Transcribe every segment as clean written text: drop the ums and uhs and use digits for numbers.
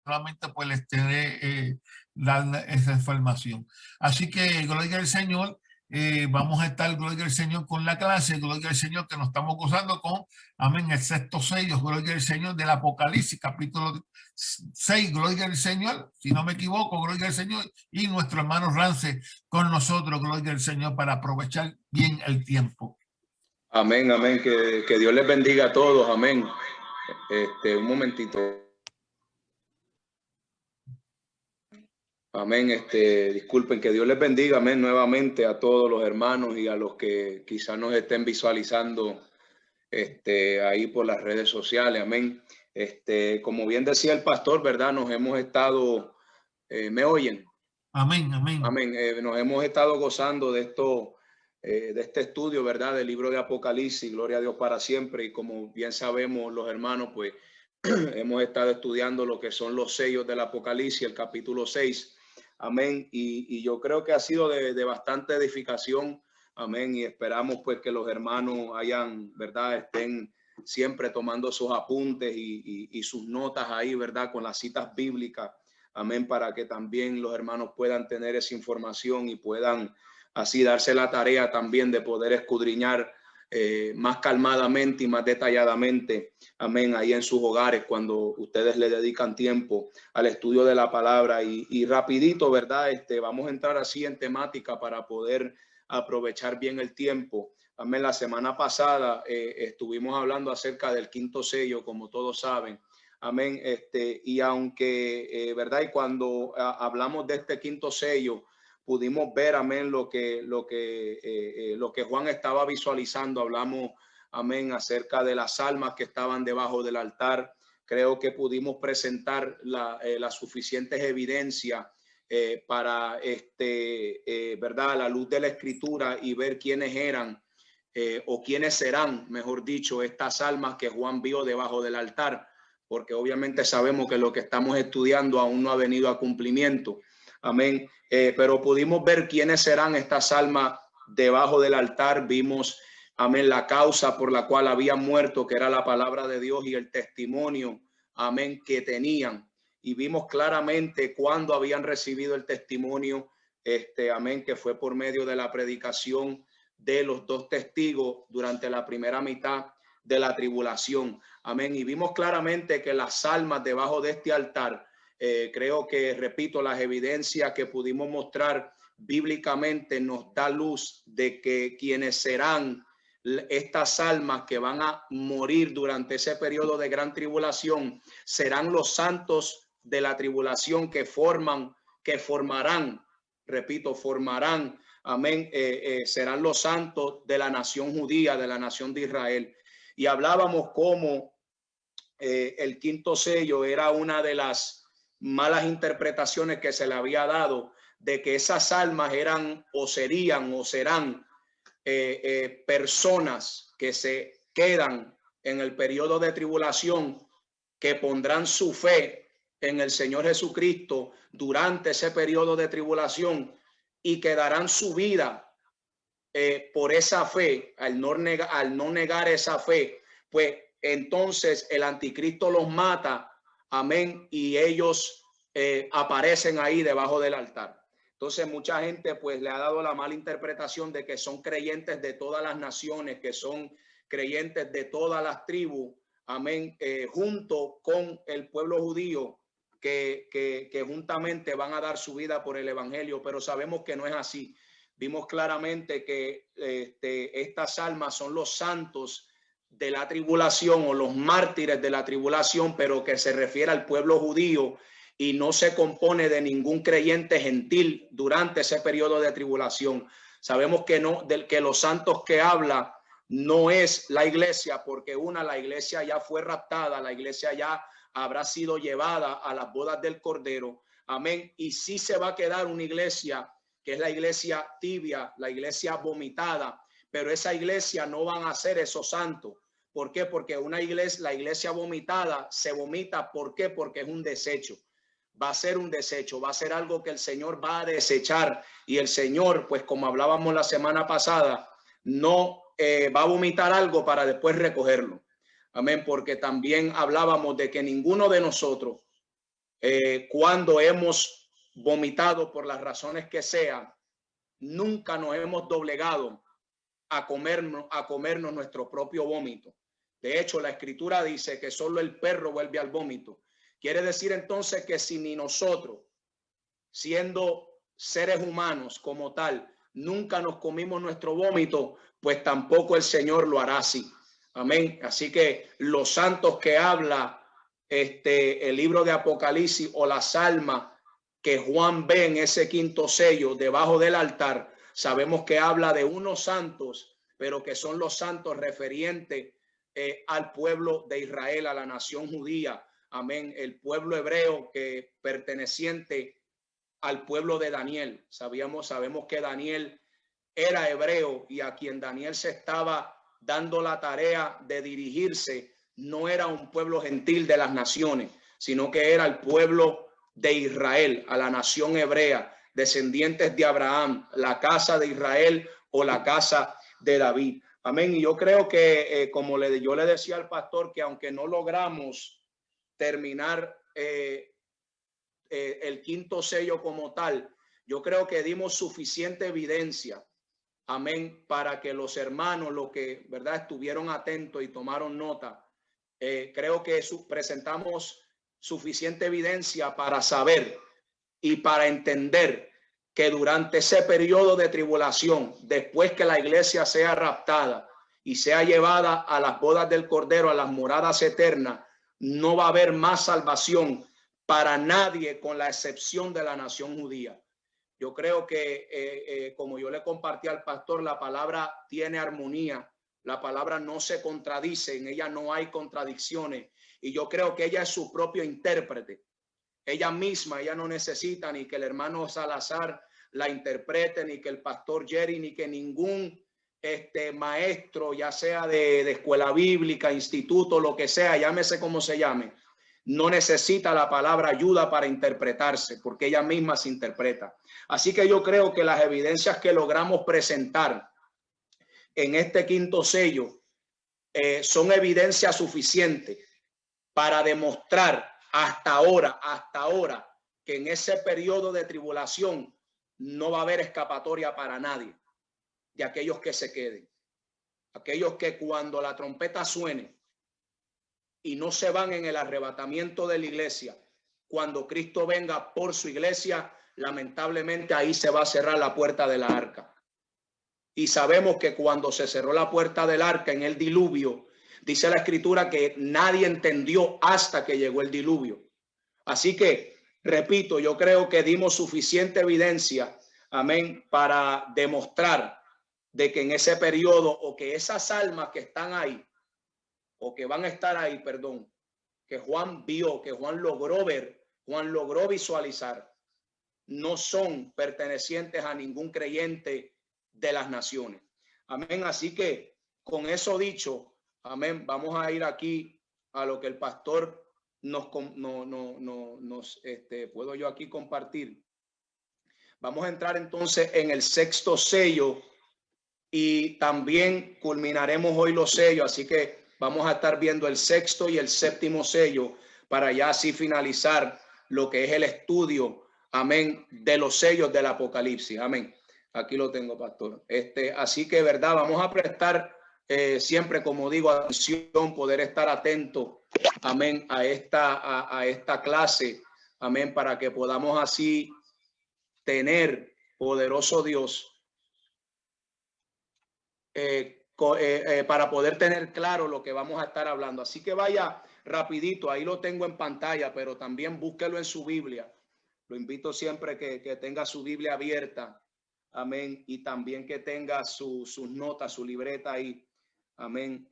solamente pues les estaré dando esa información. Así que gloria al Señor. Vamos a estar, gloria al Señor, con la clase, gloria al Señor, que nos estamos gozando con, amén, el sexto sello, gloria al Señor, del Apocalipsis, capítulo 6, gloria al Señor, si no me equivoco, gloria al Señor, y nuestro hermano Rance con nosotros, gloria al Señor, para aprovechar bien el tiempo. Amén, amén, que Dios les bendiga a todos, amén. Un momentito. Amén, disculpen, que Dios les bendiga, amén, nuevamente a todos los hermanos y a los que quizás nos estén visualizando ahí por las redes sociales, amén. Como bien decía el pastor, ¿verdad? Nos hemos estado, ¿me oyen? Amén, amén. Amén, nos hemos estado gozando de esto, de este estudio, ¿verdad? Del libro de Apocalipsis, gloria a Dios para siempre. Y como bien sabemos los hermanos, pues hemos estado estudiando lo que son los sellos del Apocalipsis, el capítulo 6. Amén. Y yo creo que ha sido de bastante edificación. Amén. Y esperamos pues que los hermanos hayan, ¿verdad? Estén siempre tomando sus apuntes y sus notas ahí, ¿verdad? Con las citas bíblicas. Amén. Para que también los hermanos puedan tener esa información y puedan así darse la tarea también de poder escudriñar más calmadamente y más detalladamente, amén, ahí en sus hogares cuando ustedes le dedican tiempo al estudio de la palabra y rapidito, ¿verdad? Vamos a entrar así en temática para poder aprovechar bien el tiempo. Amén. La semana pasada estuvimos hablando acerca del quinto sello, como todos saben. Amén. Y aunque, ¿verdad? Y cuando hablamos de este quinto sello, pudimos ver, amén, lo que Juan estaba visualizando. Hablamos, amén, acerca de las almas que estaban debajo del altar. Creo que pudimos presentar las suficientes evidencias para, ¿verdad? A la luz de la escritura y ver quiénes eran o quiénes serán, mejor dicho, estas almas que Juan vio debajo del altar. Porque obviamente sabemos que lo que estamos estudiando aún no ha venido a cumplimiento. Amén. Pero pudimos ver quiénes serán estas almas debajo del altar. Vimos, amén, la causa por la cual habían muerto, que era la palabra de Dios y el testimonio, amén, que tenían. Y vimos claramente cuándo habían recibido el testimonio, amén, que fue por medio de la predicación de los dos testigos durante la primera mitad de la tribulación. Amén. Y vimos claramente que las almas debajo de este altar, creo que, repito, las evidencias que pudimos mostrar bíblicamente nos da luz de que quienes serán estas almas que van a morir durante ese periodo de gran tribulación serán los santos de la tribulación que formarán, repito, formarán, amén, serán los santos de la nación judía, de la nación de Israel. Y hablábamos cómo el quinto sello era una de las malas interpretaciones que se le había dado de que esas almas eran o serían o serán personas que se quedan en el periodo de tribulación, que pondrán su fe en el Señor Jesucristo durante ese periodo de tribulación y que darán su vida por esa fe, al no negar esa fe, pues entonces el anticristo los mata, amén, y ellos aparecen ahí debajo del altar. Entonces mucha gente pues le ha dado la mala interpretación de que son creyentes de todas las naciones, que son creyentes de todas las tribus, amén, junto con el pueblo judío, que juntamente van a dar su vida por el evangelio, pero sabemos que no es así. Vimos claramente que estas almas son los santos de la tribulación o los mártires de la tribulación, pero que se refiere al pueblo judío y no se compone de ningún creyente gentil durante ese periodo de tribulación. Sabemos que no, que los santos que habla no es la iglesia, porque la iglesia ya fue raptada, la iglesia ya habrá sido llevada a las bodas del Cordero. Amén. Y sí se va a quedar una iglesia que es la iglesia tibia, la iglesia vomitada, pero esa iglesia no van a ser esos santos. ¿Por qué? Porque la iglesia vomitada se vomita. ¿Por qué? Porque es un desecho. Va a ser un desecho, va a ser algo que el Señor va a desechar, y el Señor, pues como hablábamos la semana pasada, no va a vomitar algo para después recogerlo. Amén, porque también hablábamos de que ninguno de nosotros cuando hemos vomitado por las razones que sean, nunca nos hemos doblegado a comernos nuestro propio vómito. De hecho, la escritura dice que solo el perro vuelve al vómito. Quiere decir entonces que si ni nosotros, siendo seres humanos como tal, nunca nos comimos nuestro vómito, pues tampoco el Señor lo hará así. Amén. Así que los santos que habla el libro de Apocalipsis o las almas que Juan ve en ese quinto sello debajo del altar, sabemos que habla de unos santos, pero que son los santos referientes al pueblo de Israel, a la nación judía. Amén. El pueblo hebreo que perteneciente al pueblo de Daniel. Sabemos que Daniel era hebreo y a quien Daniel se estaba dando la tarea de dirigirse no era un pueblo gentil de las naciones, sino que era el pueblo de Israel, a la nación hebrea, descendientes de Abraham, la casa de Israel o la casa de David. Amén. Y yo creo que, como yo le decía al pastor, que aunque no logramos terminar el quinto sello como tal, yo creo que dimos suficiente evidencia, amén, para que los hermanos, los que, verdad, estuvieron atentos y tomaron nota, creo que presentamos suficiente evidencia para saber y para entender que durante ese periodo de tribulación, después que la iglesia sea raptada y sea llevada a las bodas del Cordero, a las moradas eternas, no va a haber más salvación para nadie, con la excepción de la nación judía. Yo creo que, como yo le compartí al pastor, la palabra tiene armonía, la palabra no se contradice, en ella no hay contradicciones, y yo creo que ella es su propio intérprete. Ella misma, ella no necesita ni que el hermano Salazar la interprete, ni que el pastor Jerry, ni que ningún maestro, ya sea de escuela bíblica, instituto, lo que sea, llámese como se llame, no necesita la palabra ayuda para interpretarse, porque ella misma se interpreta. Así que yo creo que las evidencias que logramos presentar en este quinto sello son evidencia suficiente para demostrar hasta ahora, que en ese periodo de tribulación no va a haber escapatoria para nadie de aquellos que se queden. Aquellos que cuando la trompeta suene y no se van en el arrebatamiento de la iglesia, cuando Cristo venga por su iglesia, lamentablemente ahí se va a cerrar la puerta de la arca. Y sabemos que cuando se cerró la puerta del arca en el diluvio, dice la escritura que nadie entendió hasta que llegó el diluvio. Así que, repito, yo creo que dimos suficiente evidencia, amén, para demostrar de que en ese periodo, o que esas almas que están ahí, o que van a estar ahí, perdón, que Juan vio, que Juan logró ver, Juan logró visualizar, no son pertenecientes a ningún creyente de las naciones. Amén. Así que con eso dicho, amén, vamos a ir aquí a lo que el pastor puedo yo aquí compartir. Vamos a entrar entonces en el sexto sello y también culminaremos hoy los sellos. Así que vamos a estar viendo el sexto y el séptimo sello para ya así finalizar lo que es el estudio, amén, de los sellos del Apocalipsis. Amén. Aquí lo tengo, pastor. Así que, verdad, vamos a prestar siempre, como digo, atención, poder estar atento, amén, a esta clase, amén, para que podamos así tener, poderoso Dios, para poder tener claro lo que vamos a estar hablando. Así que vaya rapidito, ahí lo tengo en pantalla, pero también búsquelo en su Biblia. Lo invito siempre que tenga su Biblia abierta, amén, y también que tenga sus notas, su libreta ahí, amén,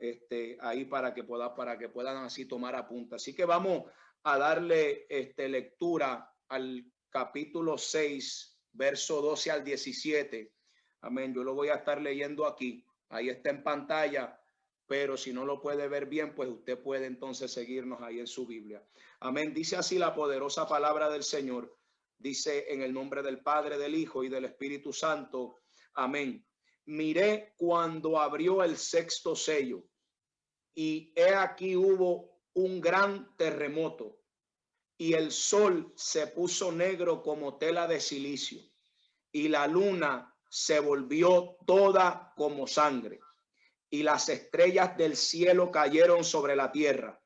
ahí para que puedan así tomar apuntes. Así que vamos a darle lectura al capítulo 6, verso 12 al 17. Amén. Yo lo voy a estar leyendo aquí. Ahí está en pantalla, pero si no lo puede ver bien, pues usted puede entonces seguirnos ahí en su Biblia. Amén. Dice así la poderosa palabra del Señor. Dice en el nombre del Padre, del Hijo y del Espíritu Santo. Amén. Miré cuando abrió el sexto sello y he aquí hubo un gran terremoto y el sol se puso negro como tela de silicio, y la luna se volvió toda como sangre, y las estrellas del cielo cayeron sobre la tierra,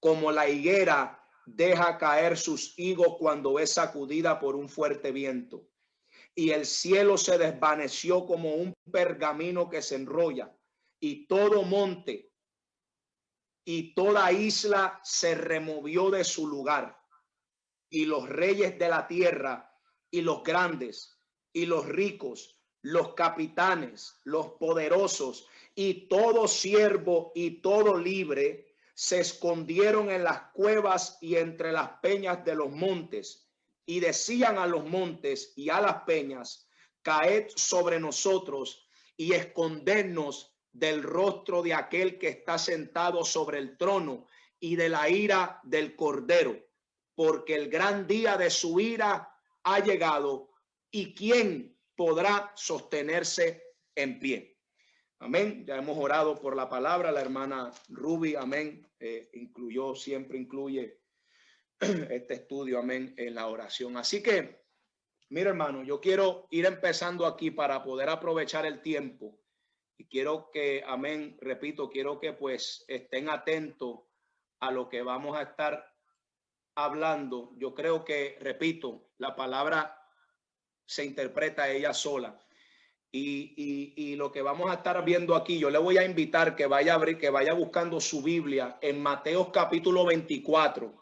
como la higuera deja caer sus higos cuando es sacudida por un fuerte viento. Y el cielo se desvaneció como un pergamino que se enrolla, y todo monte y toda isla se removió de su lugar. Y los reyes de la tierra, y los grandes, y los ricos, los capitanes, los poderosos, y todo siervo y todo libre, se escondieron en las cuevas y entre las peñas de los montes, y decían a los montes y a las peñas: caed sobre nosotros y escondernos del rostro de aquel que está sentado sobre el trono y de la ira del Cordero, porque el gran día de su ira ha llegado, y quién podrá sostenerse en pie. Amén. Ya hemos orado por la palabra. La hermana Ruby, amén, siempre incluye este estudio, amén, en la oración. Así que, mira, hermano, yo quiero ir empezando aquí para poder aprovechar el tiempo, y quiero que, amén, repito, quiero que pues estén atentos a lo que vamos a estar hablando. Yo creo que, repito, la palabra se interpreta ella sola, y lo que vamos a estar viendo aquí, yo le voy a invitar que vaya a abrir, que vaya buscando su Biblia en Mateo capítulo 24,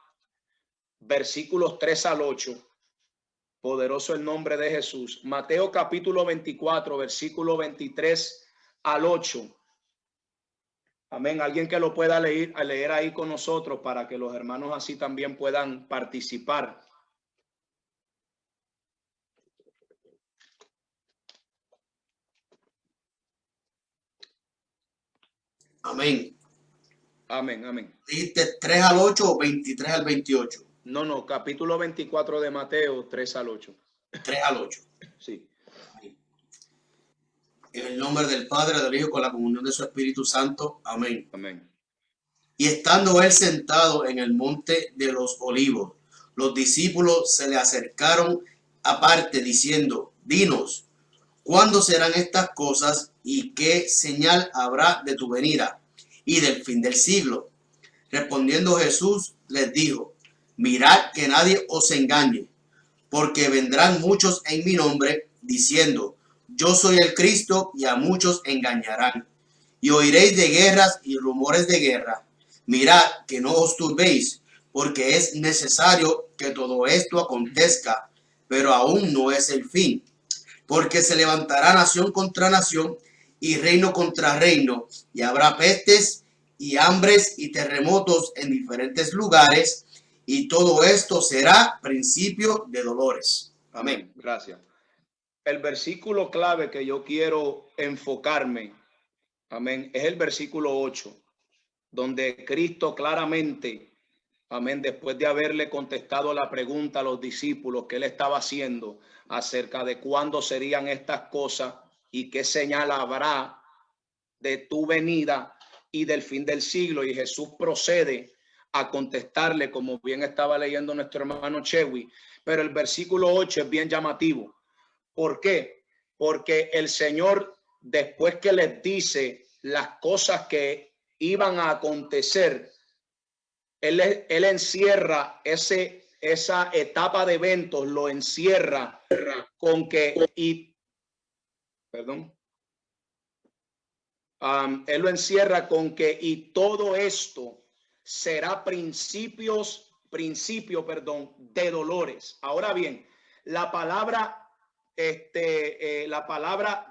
versículos 3 al 8. Poderoso el nombre de Jesús. Mateo capítulo 24, versículo 23 al 8. Amén. Alguien que lo pueda leer ahí con nosotros, para que los hermanos así también puedan participar. Amén. Amén, amén. ¿Dijiste 3 al 8 o 23 al 28? No, capítulo 24 de Mateo, 3 al 8. 3 al 8. Sí. En el nombre del Padre, del Hijo, con la comunión de su Espíritu Santo. Amén. Amén. Y estando él sentado en el monte de los olivos, los discípulos se le acercaron aparte diciendo: dinos, ¿cuándo serán estas cosas y qué señal habrá de tu venida y del fin del siglo? Respondiendo Jesús les dijo: mirad que nadie os engañe, porque vendrán muchos en mi nombre diciendo: yo soy el Cristo, y a muchos engañarán. Y oiréis de guerras y rumores de guerra. Mirad que no os turbéis, porque es necesario que todo esto acontezca, pero aún no es el fin. Porque se levantará nación contra nación y reino contra reino, y habrá pestes y hambres y terremotos en diferentes lugares, y todo esto será principio de dolores. Amén. Gracias. El versículo clave que yo quiero enfocarme, amén, es el versículo 8, donde Cristo claramente, amén, después de haberle contestado la pregunta a los discípulos que él estaba haciendo acerca de cuándo serían estas cosas y qué señal habrá de tu venida y del fin del siglo, y Jesús procede a contestarle, como bien estaba leyendo nuestro hermano Chewi. Pero el versículo 8 es bien llamativo. ¿Por qué? Porque el Señor, después que les dice las cosas que iban a acontecer, él encierra esa etapa de eventos, lo encierra con que, él lo encierra con que, y todo esto será principio, de dolores. Ahora bien, la palabra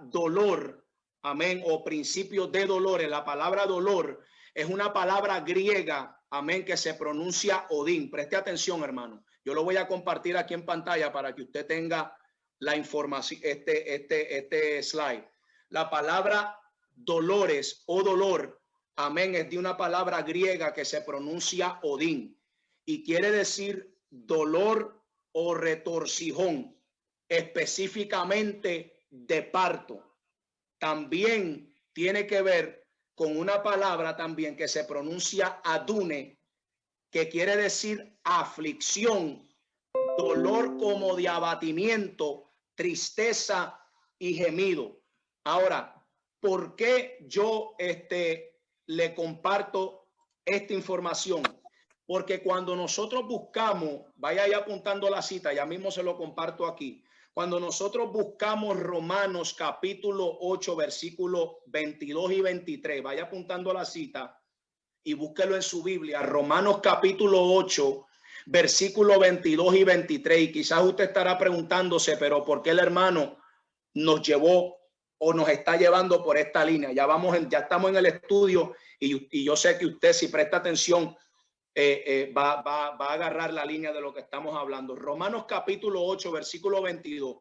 dolor, amén, o principio de dolores, la palabra dolor es una palabra griega, amén, que se pronuncia Odín. Preste atención, hermano. Yo lo voy a compartir aquí en pantalla para que usted tenga la información, este slide. La palabra dolores o dolor, amén, es de una palabra griega que se pronuncia Odín y quiere decir dolor o retorcijón, específicamente de parto. También tiene que ver con una palabra también que se pronuncia adune, que quiere decir aflicción, dolor como de abatimiento, tristeza y gemido. Ahora, ¿por qué yo le comparto esta información? Porque cuando nosotros buscamos, vaya ahí apuntando la cita, ya mismo se lo comparto aquí. Cuando nosotros buscamos Romanos capítulo 8, versículos 22 y 23, vaya apuntando la cita y búsquelo en su Biblia. Romanos capítulo 8, versículos 22 y 23. Y quizás usted estará preguntándose, pero ¿por qué el hermano nos llevó o nos está llevando por esta línea? Ya estamos en el estudio y yo sé que usted, si presta atención, va a agarrar la línea de lo que estamos hablando. Romanos capítulo 8, versículo 22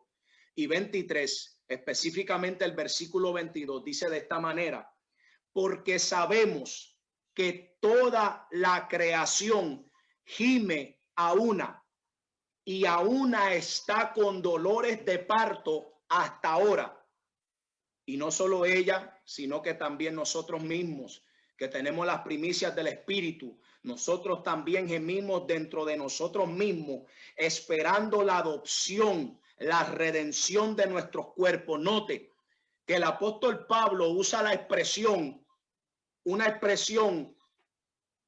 y 23, específicamente el versículo 22, dice de esta manera: porque sabemos que toda la creación gime a una y a una está con dolores de parto hasta ahora. Y no solo ella, sino que también nosotros mismos, que tenemos las primicias del Espíritu, nosotros también gemimos dentro de nosotros mismos, esperando la adopción, la redención de nuestros cuerpos. Note que el apóstol Pablo usa la expresión, una expresión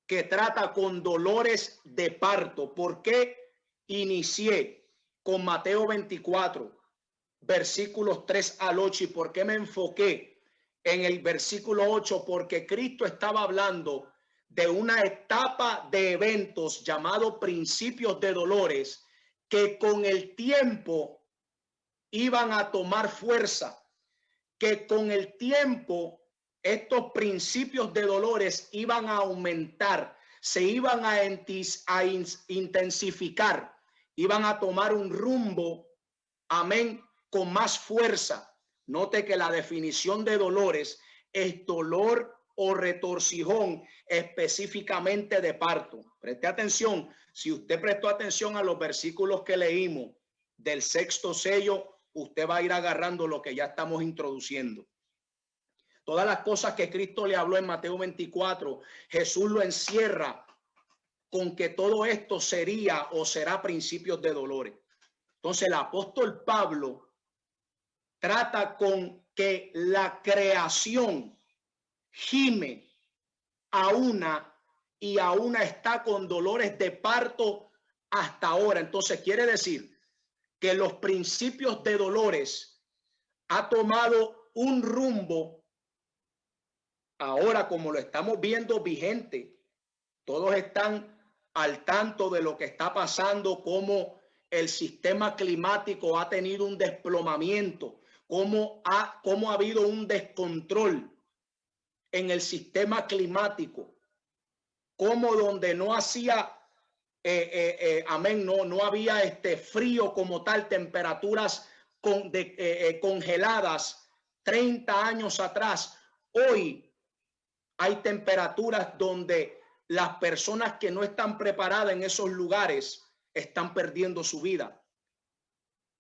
que trata con dolores de parto. ¿Por qué inicié con Mateo 24, versículos 3 al 8? ¿Y por qué me enfoqué en el versículo 8? Porque Cristo estaba hablando de una etapa de eventos llamado principios de dolores que con el tiempo iban a tomar fuerza, que con el tiempo estos principios de dolores iban a aumentar, se iban a intensificar, iban a tomar un rumbo, amén, con más fuerza. Note que la definición de dolores es dolor o retorcijón, específicamente de parto. Preste atención, si usted prestó atención a los versículos que leímos del sexto sello, usted va a ir agarrando lo que ya estamos introduciendo. Todas las cosas que Cristo le habló en Mateo 24, Jesús lo encierra con que todo esto sería o será principios de dolores. Entonces el apóstol Pablo trata con que la creación gime a una y a una está con dolores de parto hasta ahora. Entonces quiere decir que los principios de dolores ha tomado un rumbo ahora, como lo estamos viendo, vigente. Todos están al tanto de lo que está pasando, cómo el sistema climático ha tenido un desplomamiento, cómo ha habido un descontrol en el sistema climático, como donde no hacía no había frío como tal, temperaturas congeladas 30 años atrás. Hoy hay temperaturas donde las personas que no están preparadas en esos lugares están perdiendo su vida.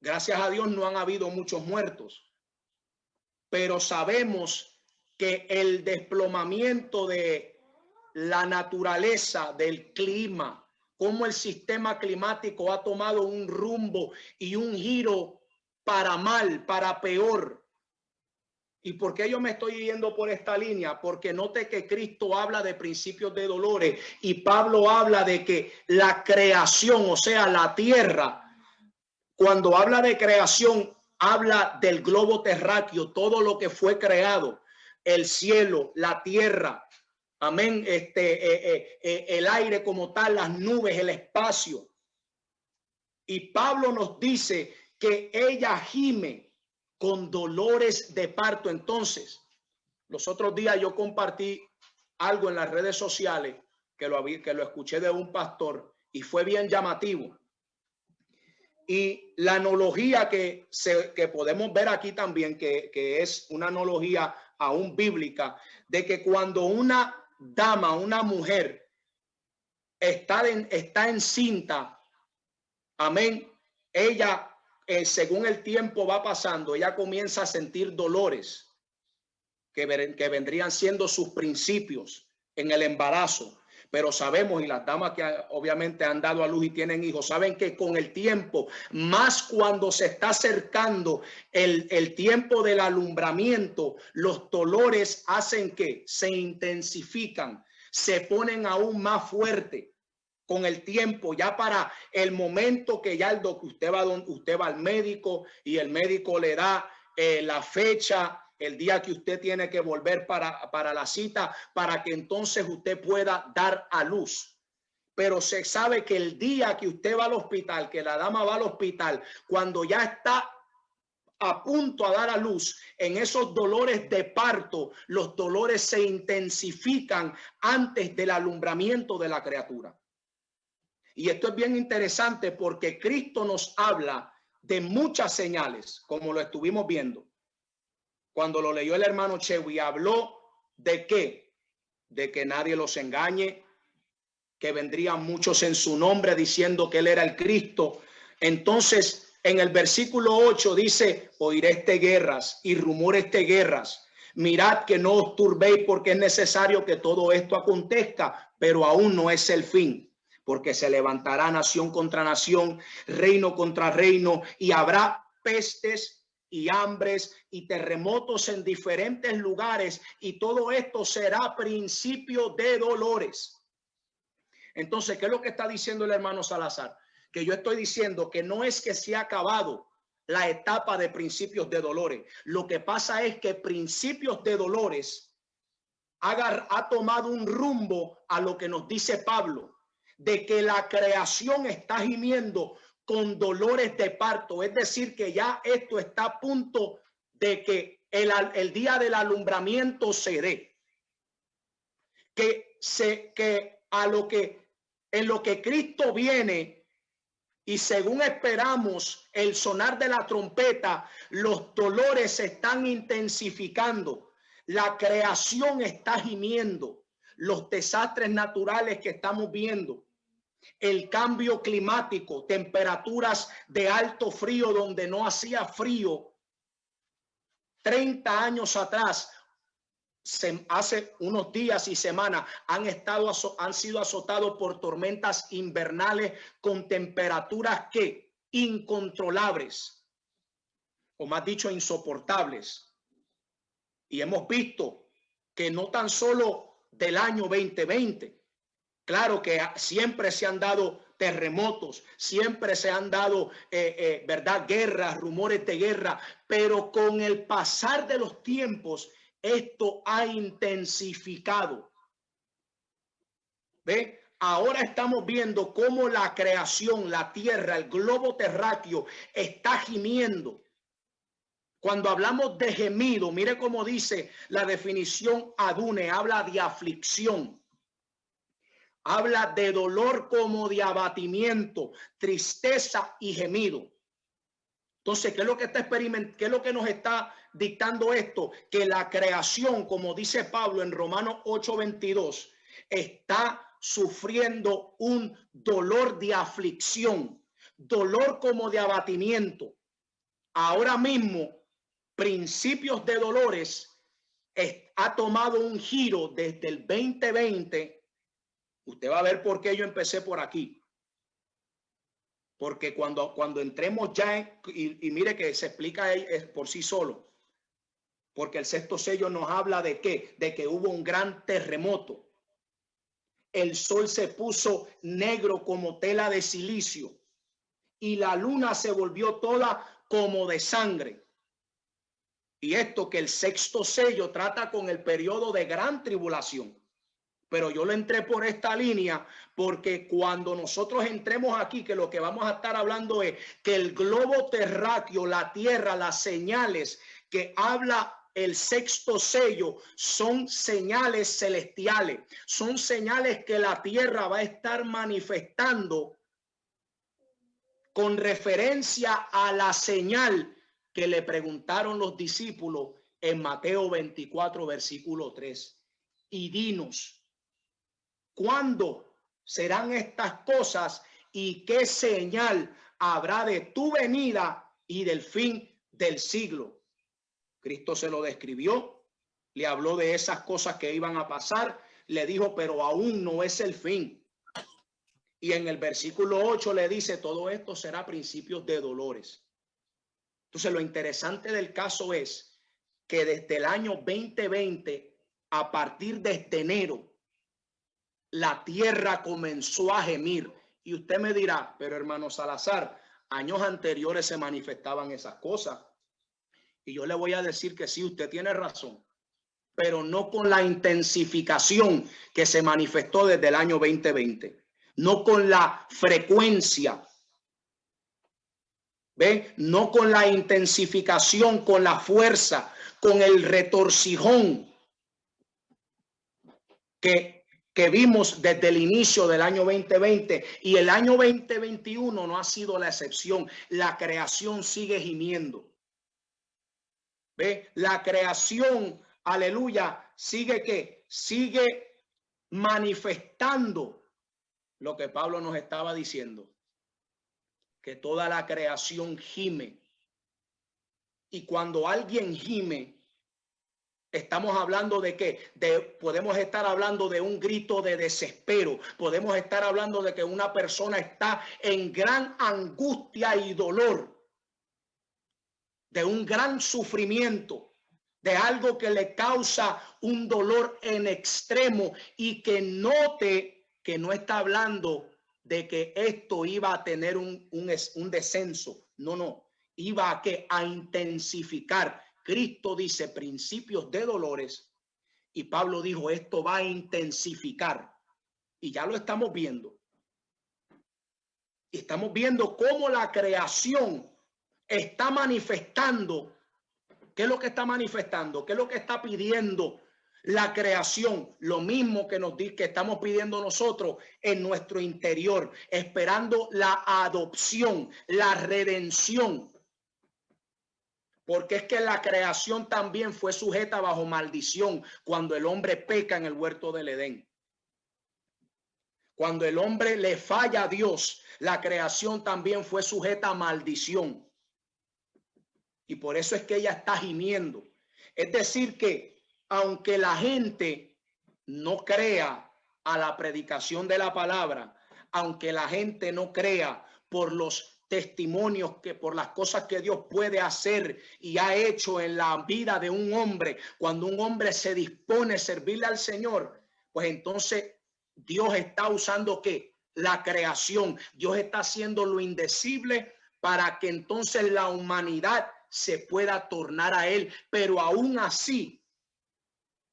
Gracias a Dios no han habido muchos muertos, pero sabemos que el desplomamiento de la naturaleza, del clima, cómo el sistema climático ha tomado un rumbo y un giro para mal, para peor. ¿Y por qué yo me estoy yendo por esta línea? Porque note que Cristo habla de principios de dolores y Pablo habla de que la creación, o sea, la tierra, cuando habla de creación, habla del globo terráqueo, todo lo que fue creado, el cielo, la tierra, amén, el aire como tal, las nubes, el espacio. Y Pablo nos dice que ella gime con dolores de parto. Entonces, los otros días yo compartí algo en las redes sociales que lo escuché de un pastor y fue bien llamativo. Y la analogía que podemos ver aquí también, que es una analogía aún bíblica, de que cuando una dama, una mujer está encinta, amén, ella según el tiempo va pasando, ella comienza a sentir dolores que vendrían siendo sus principios en el embarazo. Pero sabemos, y las damas que obviamente han dado a luz y tienen hijos, saben que con el tiempo, más cuando se está acercando el tiempo del alumbramiento, los dolores hacen que se intensifican, se ponen aún más fuerte con el tiempo, ya para el momento que ya usted va al médico y el médico le da la fecha, el día que usted tiene que volver para la cita, para que entonces usted pueda dar a luz. Pero se sabe que el día que usted va al hospital, que la dama va al hospital, cuando ya está a punto a dar a luz, en esos dolores de parto, los dolores se intensifican antes del alumbramiento de la criatura. Y esto es bien interesante porque Cristo nos habla de muchas señales, como lo estuvimos viendo. Cuando lo leyó el hermano Chewy, habló de qué, de que nadie los engañe, que vendrían muchos en su nombre diciendo que él era el Cristo. Entonces, en el versículo 8 dice, oiréis de guerras y rumores de guerras. Mirad que no os turbéis, porque es necesario que todo esto acontezca, pero aún no es el fin. Porque se levantará nación contra nación, reino contra reino, y habrá pestes y hambres y terremotos en diferentes lugares, y todo esto será principio de dolores. Entonces, ¿qué es lo que está diciendo el hermano Salazar? Que yo estoy diciendo que no es que se ha acabado la etapa de principios de dolores. Lo que pasa es que principios de dolores ha tomado un rumbo a lo que nos dice Pablo, de que la creación está gimiendo con dolores de parto. Es decir, que ya esto está a punto de que el día del alumbramiento se dé. En lo que Cristo viene, y según esperamos el sonar de la trompeta, los dolores se están intensificando. La creación está gimiendo. Los desastres naturales que estamos viendo, el cambio climático, temperaturas de alto frío donde no hacía frío 30 años atrás, hace unos días y semanas han sido azotados por tormentas invernales con temperaturas que incontrolables, o más dicho insoportables. Y hemos visto que no tan solo del año 2020, claro que siempre se han dado terremotos, siempre se han dado, ¿verdad?, guerras, rumores de guerra, pero con el pasar de los tiempos, esto ha intensificado. ¿Ve? Ahora estamos viendo cómo la creación, la tierra, el globo terráqueo está gimiendo. Cuando hablamos de gemido, mire cómo dice la definición Adune, habla de aflicción. Habla de dolor como de abatimiento, tristeza y gemido. Entonces, ¿qué es lo que qué es lo que nos está dictando esto? Que la creación, como dice Pablo en Romanos 8:22, está sufriendo un dolor de aflicción, dolor como de abatimiento. Ahora mismo, principios de dolores ha tomado un giro desde el 2020. Usted va a ver por qué yo empecé por aquí. Porque cuando entremos ya, y mire que se explica por sí solo. Porque el sexto sello nos habla de ¿qué? De que hubo un gran terremoto. El sol se puso negro como tela de silicio. Y la luna se volvió toda como de sangre. Y esto que el sexto sello trata con el periodo de gran tribulación. Pero yo lo entré por esta línea porque cuando nosotros entremos aquí, que lo que vamos a estar hablando es que el globo terráqueo, la tierra, las señales que habla el sexto sello son señales celestiales, son señales que la tierra va a estar manifestando con referencia a la señal que le preguntaron los discípulos en Mateo 24, versículo 3. Y dinos, ¿cuándo serán estas cosas y qué señal habrá de tu venida y del fin del siglo? Cristo se lo describió, le habló de esas cosas que iban a pasar, le dijo, pero aún no es el fin. Y en el versículo 8 le dice, todo esto será principios de dolores. Entonces lo interesante del caso es que desde el año 2020, a partir de este enero, la tierra comenzó a gemir. Y usted me dirá, pero hermano Salazar, años anteriores se manifestaban esas cosas. Y yo le voy a decir que sí, usted tiene razón, pero no con la intensificación que se manifestó desde el año 2020, no con la frecuencia, ¿ve? No con la intensificación, con la fuerza, con el retorcijón que vimos desde el inicio del año 2020, y el año 2021 no ha sido la excepción. La creación sigue gimiendo. ¿Ve? La creación, aleluya, sigue manifestando lo que Pablo nos estaba diciendo, que toda la creación gime. Y cuando alguien gime, estamos hablando de qué? Podemos estar hablando de un grito de desespero. Podemos estar hablando de que una persona está en gran angustia y dolor, de un gran sufrimiento, de algo que le causa un dolor en extremo, y que note que no está hablando de que esto iba a tener un descenso. No, iba a intensificar. Cristo dice principios de dolores, y Pablo dijo esto va a intensificar, y ya lo estamos viendo. Y estamos viendo cómo la creación está manifestando. ¿Qué es lo que está manifestando? ¿Qué es lo que está pidiendo la creación? Lo mismo que que estamos pidiendo nosotros en nuestro interior, esperando la adopción, la redención. Porque es que la creación también fue sujeta bajo maldición cuando el hombre peca en el huerto del Edén. Cuando el hombre le falla a Dios, la creación también fue sujeta a maldición. Y por eso es que ella está gimiendo. Es decir que aunque la gente no crea a la predicación de la palabra, aunque la gente no crea por los testimonios, por las cosas que Dios puede hacer y ha hecho en la vida de un hombre, cuando un hombre se dispone a servirle al Señor, pues entonces Dios está usando ¿qué? La creación. Dios está haciendo lo indecible para que entonces la humanidad se pueda tornar a él. Pero aún así,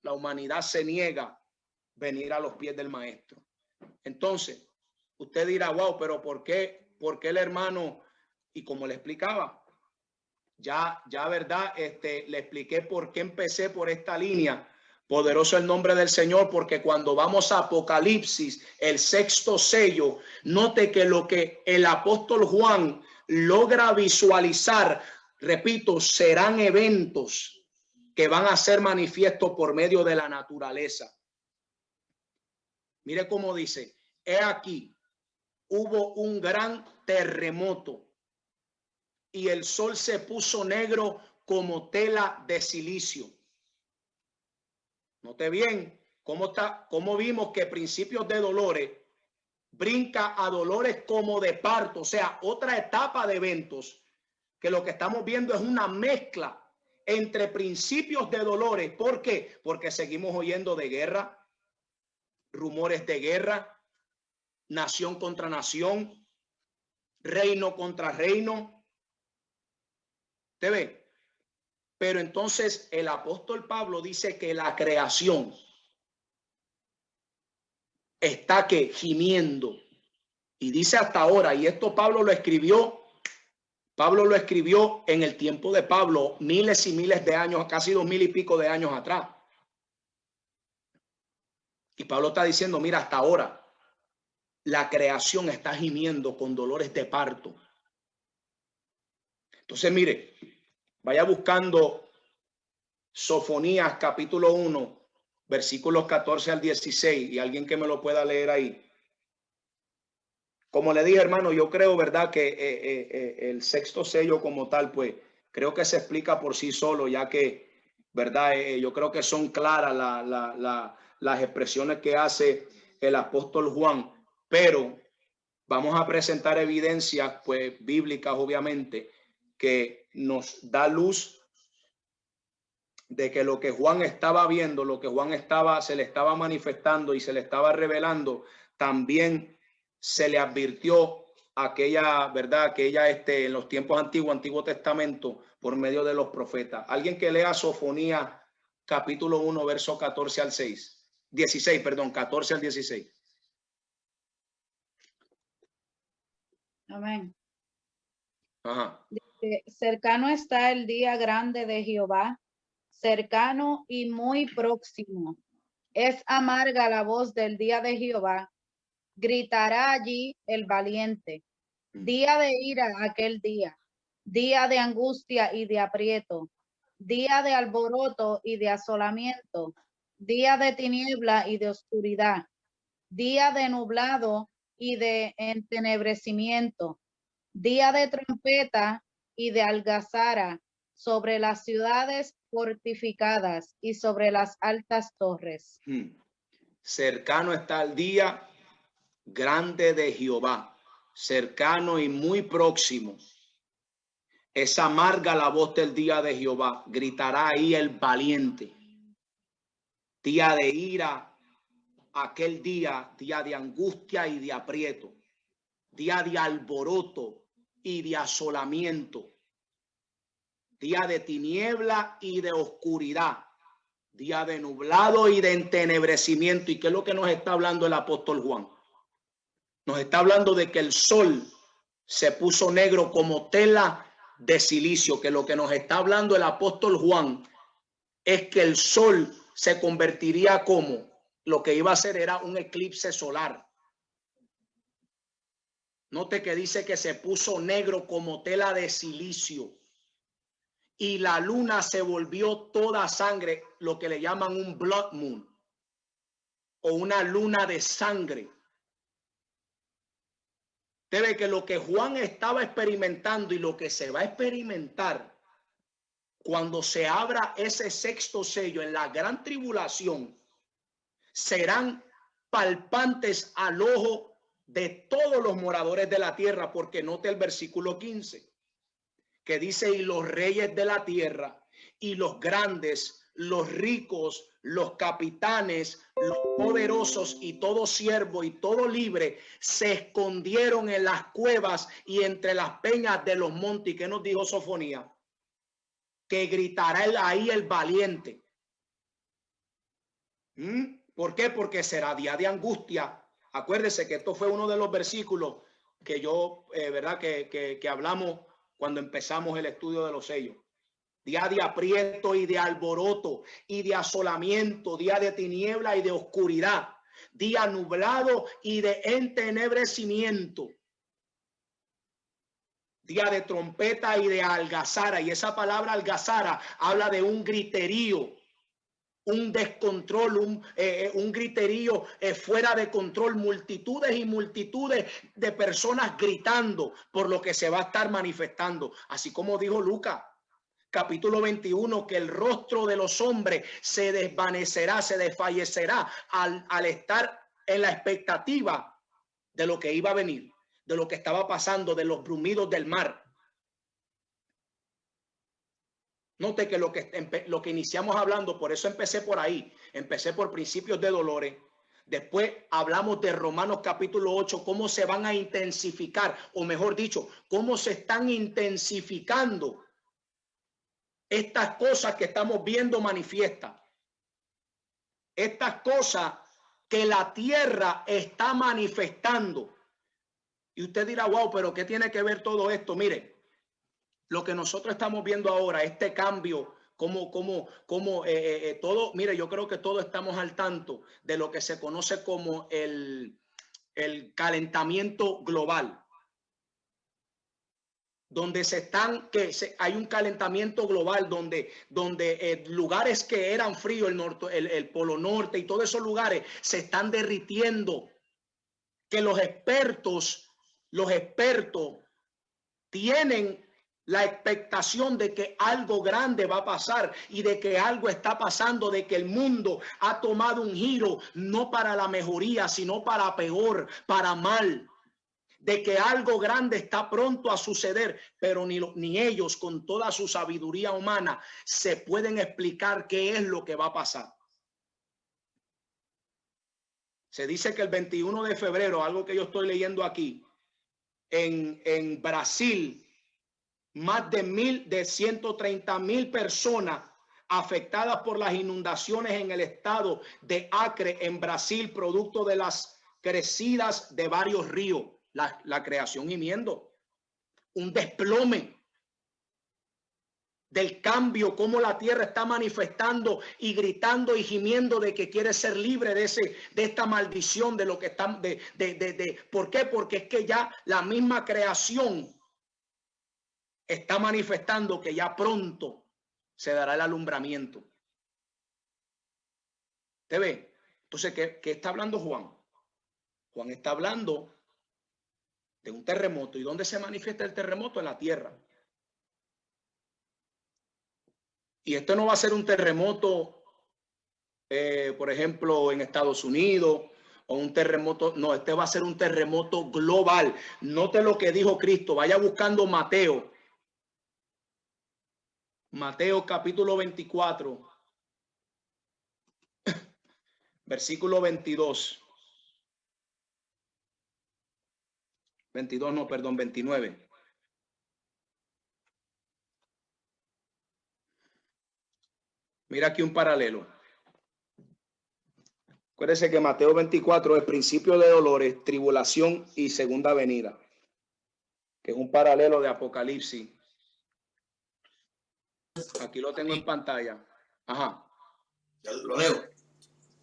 la humanidad se niega a venir a los pies del maestro. Entonces, usted dirá, wow, pero ¿por qué el hermano? Y como le explicaba, ya verdad, le expliqué por qué empecé por esta línea. Poderoso el nombre del Señor, porque cuando vamos a Apocalipsis, el sexto sello, note que lo que el apóstol Juan logra visualizar, repito, serán eventos que van a ser manifiestos por medio de la naturaleza. Mire cómo dice, he aquí, hubo un gran terremoto y el sol se puso negro como tela de silicio. Note bien cómo vimos que principios de dolores brinca a dolores como de parto, o sea, otra etapa de eventos, que lo que estamos viendo es una mezcla entre principios de dolores. ¿Por qué? Porque seguimos oyendo de guerra, rumores de guerra, nación contra nación, reino contra reino. ¿Te ve? Pero entonces el apóstol Pablo dice que la creación está gimiendo, y dice hasta ahora, y esto Pablo lo escribió en el tiempo de Pablo, miles y miles de años, casi 2000 y pico de años atrás. Y Pablo está diciendo, mira, hasta ahora la creación está gimiendo con dolores de parto. Entonces, mire, vaya buscando Sofonías capítulo 1, versículos 14 al 16, y alguien que me lo pueda leer ahí. Como le dije, hermano, yo creo, ¿verdad?, que el sexto sello como tal, pues, creo que se explica por sí solo, ya que, ¿verdad?, yo creo que son claras las expresiones que hace el apóstol Juan, pero vamos a presentar evidencias pues bíblicas, obviamente, que nos da luz de que lo que Juan estaba viendo, lo que Juan se le estaba manifestando y se le estaba revelando, también se le advirtió aquella, ¿verdad? Aquella en los tiempos antiguos, Antiguo Testamento, por medio de los profetas. Alguien que lea Sofonías capítulo 1, verso 14 al 6. 16, perdón, 14 al 16. Amén. Ajá. Dice, cercano está el día grande de Jehová, cercano y muy próximo. Es amarga la voz del día de Jehová. Gritará allí el valiente. Día de ira aquel día, día de angustia y de aprieto, día de alboroto y de asolamiento, día de tiniebla y de oscuridad, día de nublado y de entenebrecimiento, día de trompeta y de algazara sobre las ciudades fortificadas y sobre las altas torres. Cercano está el día grande de Jehová, cercano y muy próximo. Es amarga la voz del día de Jehová, gritará ahí el valiente. Día de ira, aquel día, día de angustia y de aprieto, día de alboroto y de asolamiento, día de tiniebla y de oscuridad, día de nublado y de entenebrecimiento. ¿Y qué es lo que nos está hablando el apóstol Juan? Nos está hablando de que el sol se puso negro como tela de silicio, que lo que nos está hablando el apóstol Juan es que el sol se convertiría como lo que iba a hacer era un eclipse solar. Note que dice que se puso negro como tela de silicio y la luna se volvió toda sangre, lo que le llaman un blood moon o una luna de sangre. Debe que lo que Juan estaba experimentando y lo que se va a experimentar cuando se abra ese sexto sello en la gran tribulación serán palpantes al ojo de todos los moradores de la tierra, porque note el versículo 15 que dice: y los reyes de la tierra y los grandes, los ricos, los capitanes, los poderosos y todo siervo y todo libre se escondieron en las cuevas y entre las peñas de los montes. ¿Y qué nos dijo Sofonía? Que gritará ahí el valiente. ¿Por qué? Porque será día de angustia. Acuérdese que esto fue uno de los versículos que yo, verdad, que hablamos cuando empezamos el estudio de los sellos. Día de aprieto y de alboroto y de asolamiento, día de tiniebla y de oscuridad, día nublado y de entenebrecimiento, día de trompeta y de algazara. Y esa palabra algazara habla de un griterío, un descontrol, un griterío fuera de control, multitudes y multitudes de personas gritando por lo que se va a estar manifestando. Así como dijo Lucas capítulo 21, que el rostro de los hombres se desvanecerá, se desfallecerá al estar en la expectativa de lo que iba a venir, de lo que estaba pasando, de los brumidos del mar. Note que lo que iniciamos hablando, por eso empecé por ahí, empecé por principios de dolores. Después hablamos de Romanos capítulo 8, cómo se van a intensificar, o mejor dicho, cómo se están intensificando estas cosas que estamos viendo manifiestas. Estas cosas que la tierra está manifestando. Y usted dirá, wow, pero ¿qué tiene que ver todo esto? Mire, lo que nosotros estamos viendo ahora, este cambio, todo, mire, yo creo que todos estamos al tanto de lo que se conoce como el calentamiento global. Donde hay un calentamiento global, donde lugares que eran fríos, el Polo Norte y todos esos lugares se están derritiendo, que los expertos tienen la expectación de que algo grande va a pasar y de que algo está pasando, de que el mundo ha tomado un giro, no para la mejoría, sino para peor, para mal, de que algo grande está pronto a suceder, pero ni ellos con toda su sabiduría humana se pueden explicar qué es lo que va a pasar. Se dice que el 21 de febrero, algo que yo estoy leyendo aquí, en Brasil, más de 130,000 personas afectadas por las inundaciones en el estado de Acre, en Brasil, producto de las crecidas de varios ríos, la creación gimiendo, un desplome del cambio, cómo la tierra está manifestando y gritando y gimiendo de que quiere ser libre de esta maldición, de lo que están, ¿por qué? Porque es que ya la misma creación está manifestando que ya pronto se dará el alumbramiento. ¿Te ve? Entonces, ¿qué está hablando Juan? Juan está hablando de un terremoto. ¿Y dónde se manifiesta el terremoto? En la tierra. Y esto no va a ser un terremoto, por ejemplo, en Estados Unidos, o un terremoto. No, este va a ser un terremoto global. Note lo que dijo Cristo. Vaya buscando Mateo. Mateo capítulo 24, versículo 22. 29. Mira aquí un paralelo. Acuérdense que Mateo 24 es principio de dolores, tribulación y segunda venida, que es un paralelo de Apocalipsis. Aquí lo tengo en pantalla. Ajá. Lo leo.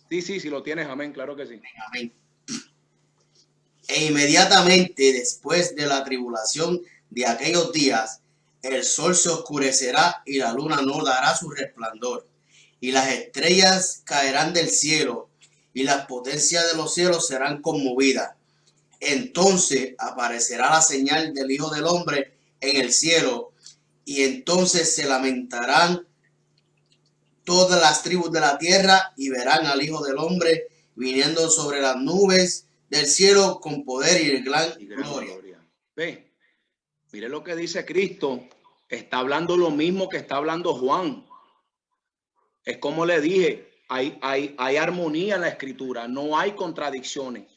Sí, lo tienes, amén, claro que sí. Amén. E inmediatamente después de la tribulación de aquellos días, el sol se oscurecerá y la luna no dará su resplandor, y las estrellas caerán del cielo, y las potencias de los cielos serán conmovidas. Entonces aparecerá la señal del Hijo del Hombre en el cielo, y entonces se lamentarán todas las tribus de la tierra y verán al Hijo del Hombre viniendo sobre las nubes del cielo con poder y gran gloria. Ve, mire lo que dice Cristo. Está hablando lo mismo que está hablando Juan. Es como le dije, hay armonía en la escritura, no hay contradicciones.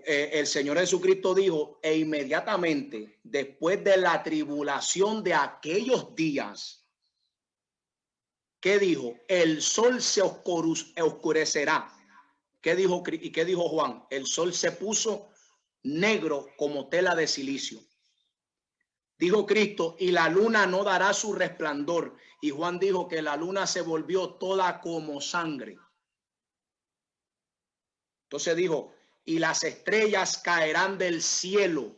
El Señor Jesucristo dijo, e inmediatamente después de la tribulación de aquellos días, ¿qué dijo? El sol se oscurecerá. ¿Qué dijo? ¿Y qué dijo Juan? El sol se puso negro como tela de silicio. Dijo Cristo, y la luna no dará su resplandor. Y Juan dijo que la luna se volvió toda como sangre. Entonces dijo, y las estrellas caerán del cielo.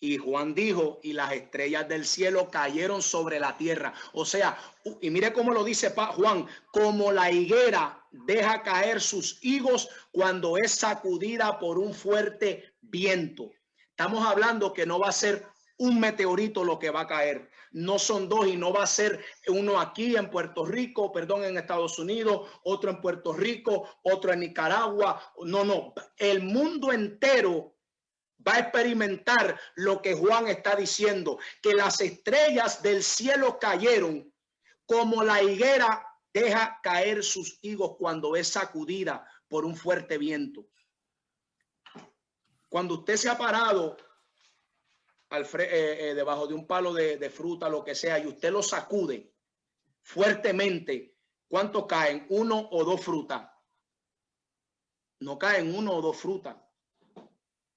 Y Juan dijo, y las estrellas del cielo cayeron sobre la tierra. O sea, y mire cómo lo dice Juan, como la higuera deja caer sus higos cuando es sacudida por un fuerte viento. Estamos hablando que no va a ser un meteorito lo que va a caer. No son dos y no va a ser uno aquí en Puerto Rico, perdón, en Estados Unidos, otro en Puerto Rico, otro en Nicaragua. No. El mundo entero va a experimentar lo que Juan está diciendo, que las estrellas del cielo cayeron como la higuera deja caer sus higos cuando es sacudida por un fuerte viento. Cuando usted se ha parado debajo de un palo de fruta, lo que sea, y usted lo sacude fuertemente, ¿cuánto caen? ¿Uno o dos frutas? No caen uno o dos frutas.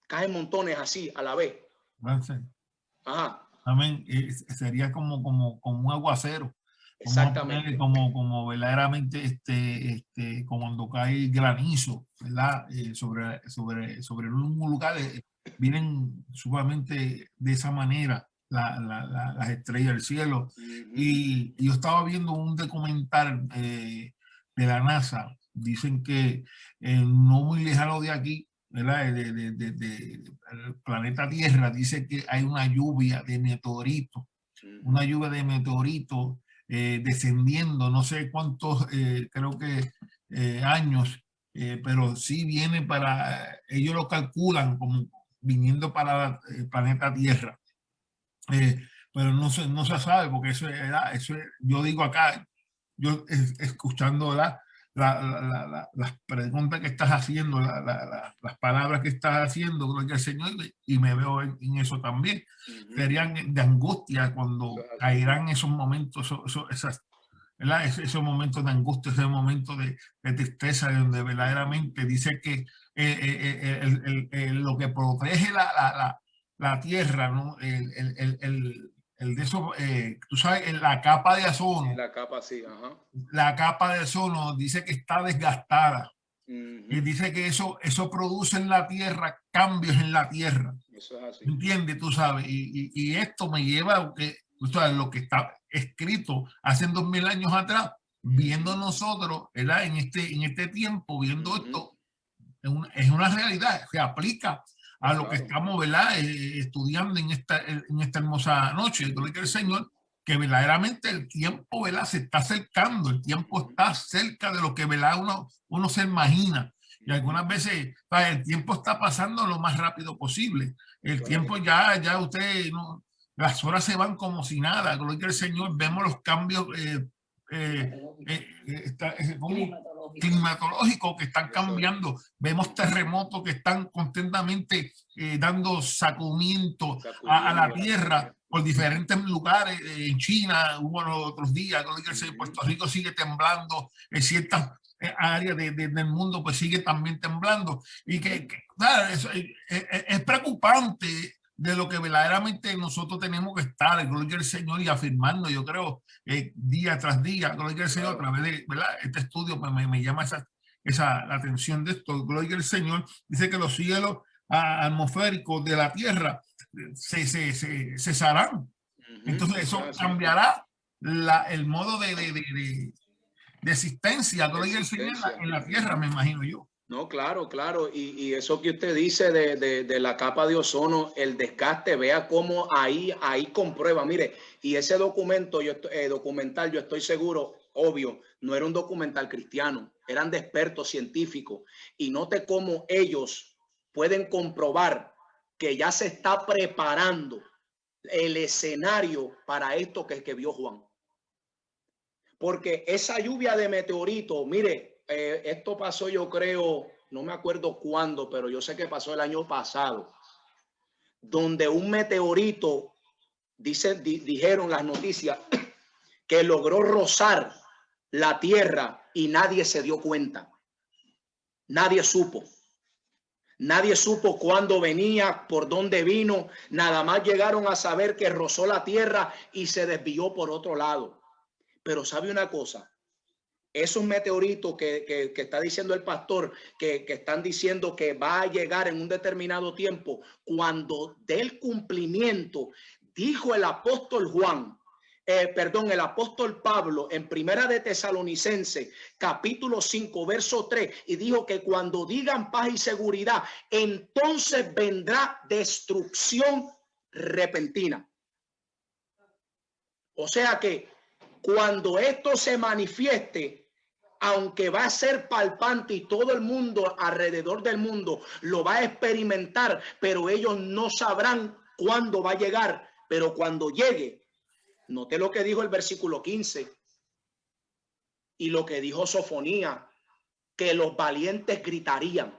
Caen montones así a la vez. Ajá. Amén. Sería como un aguacero. Exactamente. Como verdaderamente como cuando cae granizo, ¿verdad? Sobre un lugar vienen sumamente de esa manera las estrellas del cielo. Y yo estaba viendo un documental de la NASA. Dicen que no muy lejano de aquí, ¿verdad? El planeta Tierra, dice que hay una lluvia de meteoritos una lluvia de meteoritos descendiendo, no sé cuántos, creo que años, pero sí viene para, ellos lo calculan como viniendo para el planeta Tierra. Pero no se sabe, porque yo digo acá, yo escuchando las preguntas que estás haciendo, las palabras que estás haciendo, gloria al Señor, y me veo en eso también. Serían de angustia cuando caerán esos momentos, esos momentos de angustia, esos momentos de tristeza, donde verdaderamente dice que lo que protege la tierra, ¿no? El de eso, tú sabes, la capa de ozono. La capa, sí, ajá. La capa de ozono dice que está desgastada. Y dice que eso produce en la tierra cambios en la tierra. Eso es así. ¿Entiendes? Tú sabes. Y esto me lleva a que, tú sabes, lo que está escrito hace 2000 años atrás, viendo nosotros, ¿verdad? En este tiempo, viendo esto, es una realidad, se aplica a lo que estamos, ¿verdad? Estudiando en esta hermosa noche. Gloria al Señor, que verdaderamente el tiempo, ¿verdad? Se está acercando, el tiempo está cerca de lo que, ¿verdad? Uno se imagina. Y algunas veces, ¿sabes? El tiempo está pasando lo más rápido posible. El tiempo ya usted, no, las horas se van como si nada. Gloria al Señor, vemos los cambios climatológicos que están cambiando. Vemos terremotos que están constantemente dando sacudimiento a la tierra por diferentes lugares. En China hubo los otros días, Puerto Rico sigue temblando, en ciertas áreas del mundo pues sigue también temblando, y claro, es preocupante de lo que verdaderamente nosotros tenemos que estar, gloria al Señor, y afirmando, yo creo, día tras día, gloria al Señor, a través de, ¿verdad? Este estudio pues, me llama la atención de esto, gloria al Señor. Dice que los cielos atmosféricos de la tierra se cesarán. Entonces eso cambiará el modo de existencia, gloria al Señor, en la tierra, me imagino yo. No, claro, claro. Y eso que usted dice de la capa de ozono, el desgaste, vea cómo ahí comprueba. Mire, y ese documental, yo estoy seguro, obvio, no era un documental cristiano, eran de expertos científicos. Y note cómo ellos pueden comprobar que ya se está preparando el escenario para esto que vio Juan. Porque esa lluvia de meteoritos, mire, esto pasó, yo creo, no me acuerdo cuándo, pero yo sé que pasó el año pasado, donde un meteorito, dijeron las noticias, que logró rozar la tierra y nadie se dio cuenta. Nadie supo. Nadie supo cuándo venía, por dónde vino. Nada más llegaron a saber que rozó la tierra y se desvió por otro lado. Pero sabe una cosa, esos meteoritos que está diciendo el pastor, que están diciendo que va a llegar en un determinado tiempo, cuando del cumplimiento, dijo el apóstol el apóstol Pablo en Primera de Tesalonicenses, capítulo 5, verso 3, y dijo que cuando digan paz y seguridad, entonces vendrá destrucción repentina. O sea que cuando esto se manifieste, aunque va a ser palpante y todo el mundo alrededor del mundo lo va a experimentar, pero ellos no sabrán cuándo va a llegar. Pero cuando llegue, note lo que dijo el versículo 15 y lo que dijo Sofonía, que los valientes gritarían.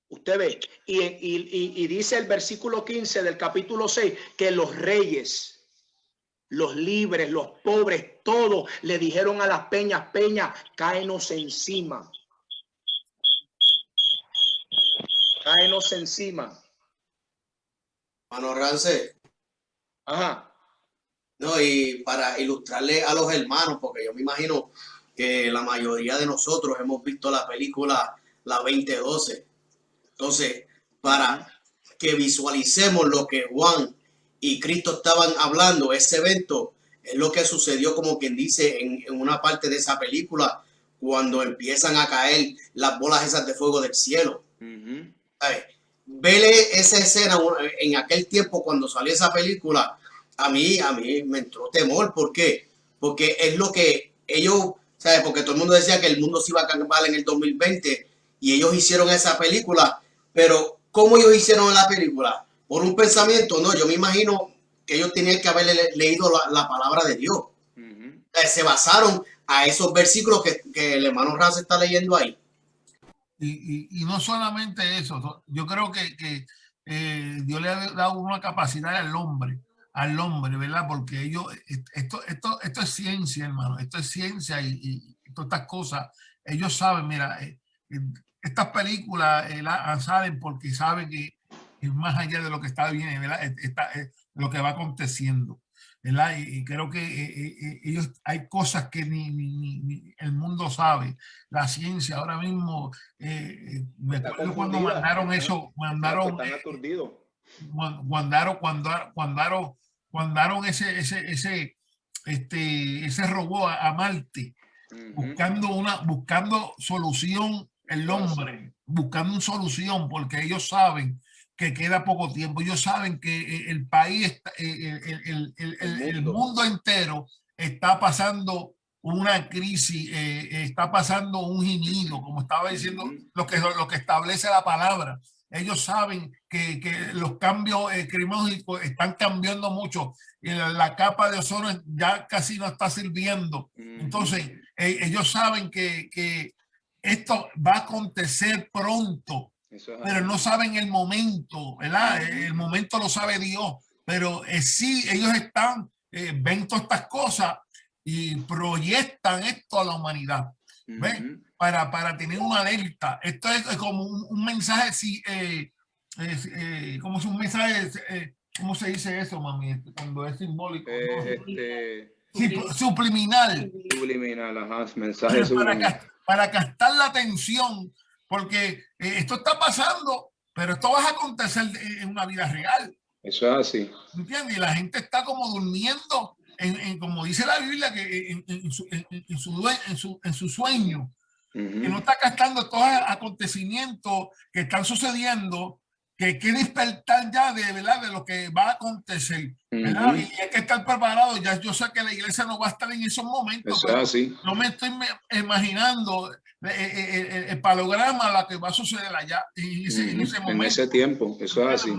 Usted ve, y dice el versículo 15 del capítulo 6 que los reyes, los libres, los pobres, todos le dijeron a las peñas, cáenos encima. Cáenos encima. Mano Rance. Ajá. No, y para ilustrarle a los hermanos, porque yo me imagino que la mayoría de nosotros hemos visto la película La 2012. Entonces, para que visualicemos lo que Juan y Cristo estaban hablando, ese evento es lo que sucedió, como quien dice, en una parte de esa película, cuando empiezan a caer las bolas esas de fuego del cielo. Vele esa escena en aquel tiempo cuando salió esa película, a mí me entró temor. ¿Por qué? Porque es lo que ellos, ¿sabes? Porque todo el mundo decía que el mundo se iba a acabar en el 2020 y ellos hicieron esa película, pero ¿cómo ellos hicieron la película? ¿Por un pensamiento? No, yo me imagino que ellos tenían que haber leído la palabra de Dios. Se basaron a esos versículos que el hermano Raz está leyendo ahí. Y no solamente eso, yo creo que Dios le ha dado una capacidad al hombre, ¿verdad? Porque ellos, esto es ciencia, hermano, esto es ciencia y todas estas cosas, ellos saben, mira, estas películas salen porque saben que es más allá de lo que está bien, ¿verdad? Lo que va aconteciendo. ¿Verdad? Y creo que ellos, hay cosas que ni el mundo sabe. La ciencia ahora mismo, me acuerdo cuando mandaron eso, están aturdidos. Mandaron ese robot a Marte, buscando solución, el hombre, buscando una solución, porque ellos saben que queda poco tiempo. Ellos saben que el país, el mundo entero está pasando una crisis, está pasando un gemido, como estaba diciendo lo que establece la palabra. Ellos saben que los cambios climáticos están cambiando mucho y la capa de ozono ya casi no está sirviendo. Entonces, ellos saben que esto va a acontecer pronto, pero no saben el momento, ¿verdad? El momento lo sabe Dios, pero sí, ellos ven todas estas cosas y proyectan esto a la humanidad, ¿ven? Para tener una alerta. Esto es como un mensaje, como si un mensaje, ¿cómo se dice eso, mami? Cuando es simbólico. Sí, subliminal. Subliminal, ajá, mensaje subliminal. Para captar la atención, porque esto está pasando, pero esto va a acontecer en una vida real. Eso es así. ¿Entiendes? Y la gente está como durmiendo, como dice la Biblia, que en su sueño, que no está captando todos los acontecimientos que están sucediendo, que hay que despertar ya ¿verdad? De lo que va a acontecer, ¿verdad? Y hay que estar preparado. Ya yo sé que la iglesia no va a estar en esos momentos. Eso es así. No me estoy imaginando el panorama, lo que va a suceder allá en ese momento. En ese tiempo, eso es así.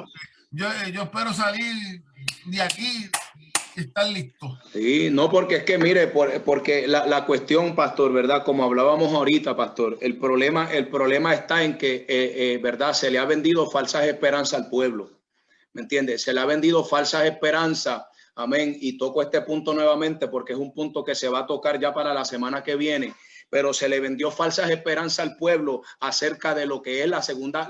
Yo espero salir de aquí y estar listo. Sí, no, porque es que mire, porque la cuestión, pastor, ¿verdad? Como hablábamos ahorita, pastor, el problema está en que, ¿verdad? Se le ha vendido falsas esperanzas al pueblo, ¿me entiendes? Se le ha vendido falsas esperanzas, amén, y toco este punto nuevamente porque es un punto que se va a tocar ya para la semana que viene, pero se le vendió falsas esperanzas al pueblo acerca de lo que es la segunda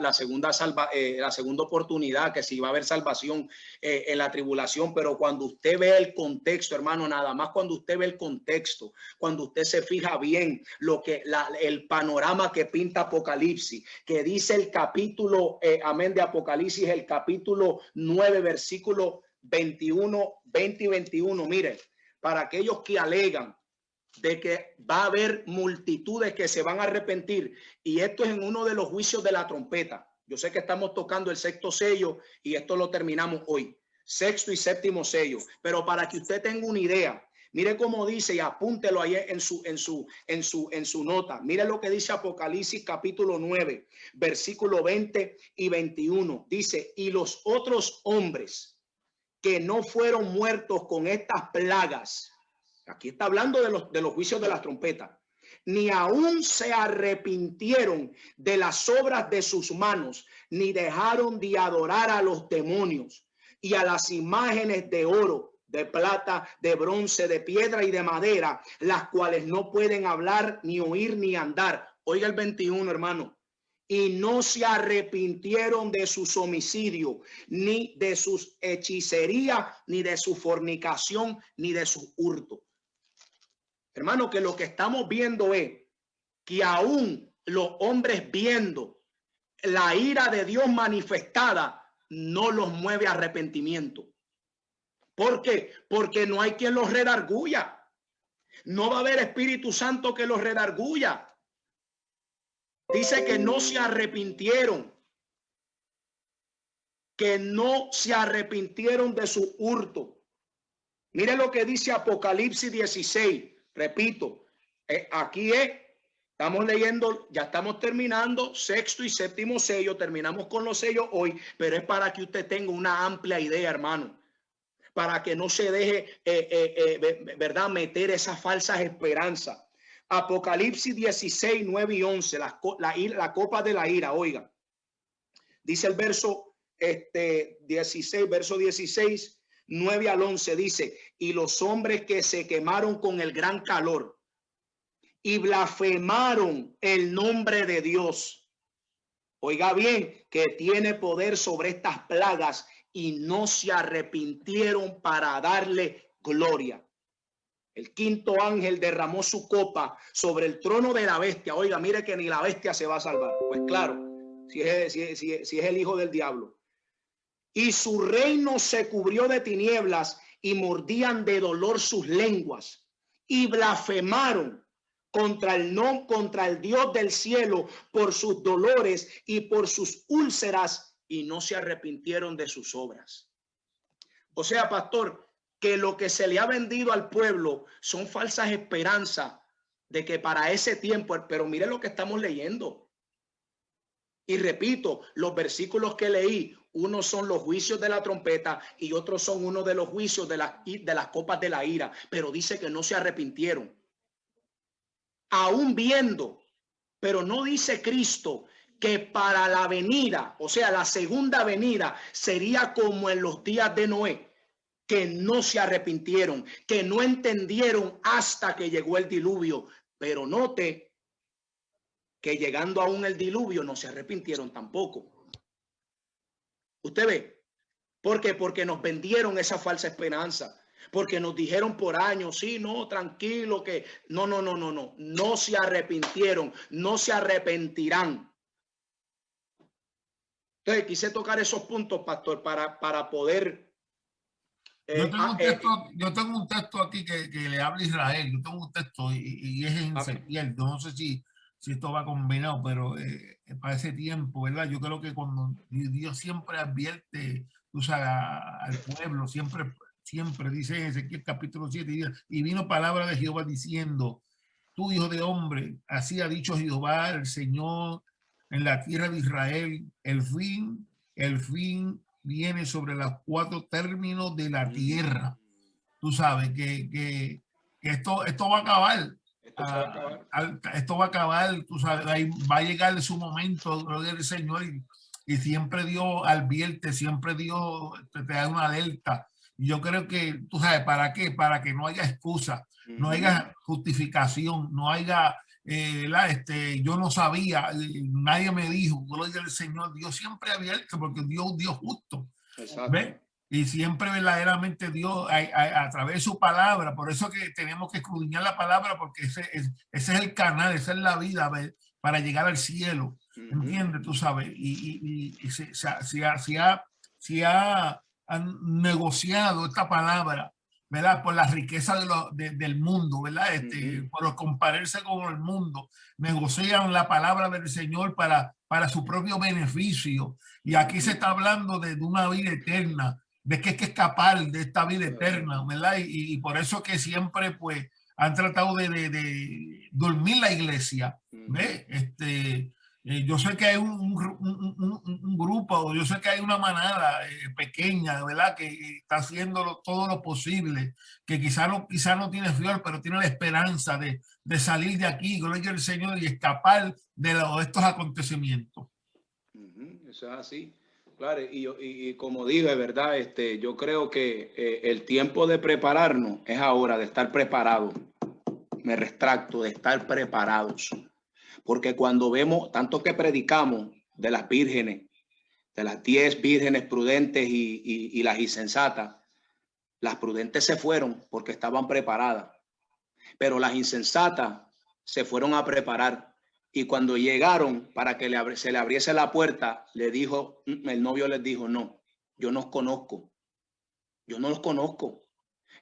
oportunidad, que si va a haber salvación en la tribulación. Pero cuando usted ve el contexto, hermano, nada más cuando usted ve el contexto, cuando usted se fija bien el panorama que pinta Apocalipsis, que dice el capítulo, amén, de Apocalipsis, el capítulo 9, versículo 21, 20 y 21, mire, para aquellos que alegan de que va a haber multitudes que se van a arrepentir, y esto es en uno de los juicios de la trompeta. Yo sé que estamos tocando el sexto sello y esto lo terminamos hoy, sexto y séptimo sello, pero para que usted tenga una idea, mire cómo dice, y apúntelo ahí en su nota. Mire lo que dice Apocalipsis capítulo 9, versículo 20 y 21. Dice: y los otros hombres que no fueron muertos con estas plagas, aquí está hablando de los juicios de las trompetas, ni aún se arrepintieron de las obras de sus manos, ni dejaron de adorar a los demonios y a las imágenes de oro, de plata, de bronce, de piedra y de madera, las cuales no pueden hablar, ni oír, ni andar. Oiga el 21, hermano. Y no se arrepintieron de sus homicidios, ni de sus hechicerías, ni de su fornicación, ni de su hurto. Hermano, que lo que estamos viendo es que aún los hombres viendo la ira de Dios manifestada, no los mueve a arrepentimiento. ¿Por qué? Porque no hay quien los redarguya. No va a haber Espíritu Santo que los redarguya. Dice que no se arrepintieron. Que no se arrepintieron de su hurto. Mire lo que dice Apocalipsis 16. Repito, aquí estamos leyendo, ya estamos terminando sexto y séptimo sello. Terminamos con los sellos hoy, pero es para que usted tenga una amplia idea, hermano. Para que no se deje, ¿verdad?, meter esas falsas esperanzas. Apocalipsis 16, 9 y 11, la copa de la ira, oiga. Dice el verso 16, verso 16, 9 al 11, dice, y los hombres que se quemaron con el gran calor y blasfemaron el nombre de Dios. Oiga bien, que tiene poder sobre estas plagas y no se arrepintieron para darle gloria. El quinto ángel derramó su copa sobre el trono de la bestia. Oiga, mire que ni la bestia se va a salvar. Pues claro, si es el hijo del diablo. Y su reino se cubrió de tinieblas y mordían de dolor sus lenguas y blasfemaron contra el Dios del cielo por sus dolores y por sus úlceras y no se arrepintieron de sus obras. O sea, pastor, que lo que se le ha vendido al pueblo son falsas esperanzas de que para ese tiempo, pero mire lo que estamos leyendo. Y repito, los versículos que leí, unos son los juicios de la trompeta y otros son uno de los juicios de las copas de la ira, pero dice que no se arrepintieron. Aún viendo, pero no dice Cristo que para la venida, o sea, la segunda venida sería como en los días de Noé, que no se arrepintieron, que no entendieron hasta que llegó el diluvio. Pero note que llegando aún el diluvio no se arrepintieron tampoco. Usted ve, ¿por qué? Porque nos vendieron esa falsa esperanza. Porque nos dijeron por años, sí, no, tranquilo, que no se arrepintieron, no se arrepentirán. Entonces quise tocar esos puntos, pastor, para poder... yo tengo un texto aquí que le habla a Israel. Yo tengo un texto y es en Ezequiel. No sé si esto va combinado, pero para ese tiempo, ¿verdad? Yo creo que cuando Dios siempre advierte, tú sabes, al pueblo, siempre dice en Ezequiel capítulo 7, y vino palabra de Jehová diciendo, tú hijo de hombre, así ha dicho Jehová, el Señor, en la tierra de Israel, el fin viene sobre los 4 términos de la tierra. Tú sabes que esto va a acabar. Esto va a acabar, tú sabes, va a llegar su momento, gloria al Señor, y siempre Dios advierte, siempre Dios te da una alerta. Y yo creo que, tú sabes, ¿para qué? Para que no haya excusa, no haya justificación, no haya, yo no sabía, nadie me dijo, gloria al Señor. Dios siempre advierte porque Dios es Dios justo. ¿Ves? Y siempre verdaderamente Dios a través de su palabra, por eso que tenemos que escudriñar la palabra, porque ese es el canal, esa es la vida para llegar al cielo, ¿entiendes? Tú sabes, y se ha negociado esta palabra, ¿verdad? Por la riqueza del mundo, ¿verdad? Por compararse con el mundo, negocian la palabra del Señor para su propio beneficio. Y aquí se está hablando de una vida eterna, de que hay que escapar de esta vida eterna, ¿verdad? Y por eso que siempre, pues, han tratado de dormir la iglesia, ¿ves? Yo sé que hay un grupo, yo sé que hay una manada pequeña, ¿verdad? Que está haciendo todo lo posible, que quizá no tiene fe, pero tiene la esperanza de salir de aquí, gloria al Señor, y escapar de estos acontecimientos. Eso es así. Claro, y como dije, ¿verdad? Yo creo que el tiempo de prepararnos es ahora, de estar preparados. Me retracto, de estar preparados. Porque cuando vemos, tanto que predicamos de las vírgenes, de las 10 vírgenes prudentes y las insensatas, las prudentes se fueron porque estaban preparadas, pero las insensatas se fueron a preparar. Y cuando llegaron para que se le abriese la puerta, el novio les dijo, no, yo no os conozco, yo no los conozco.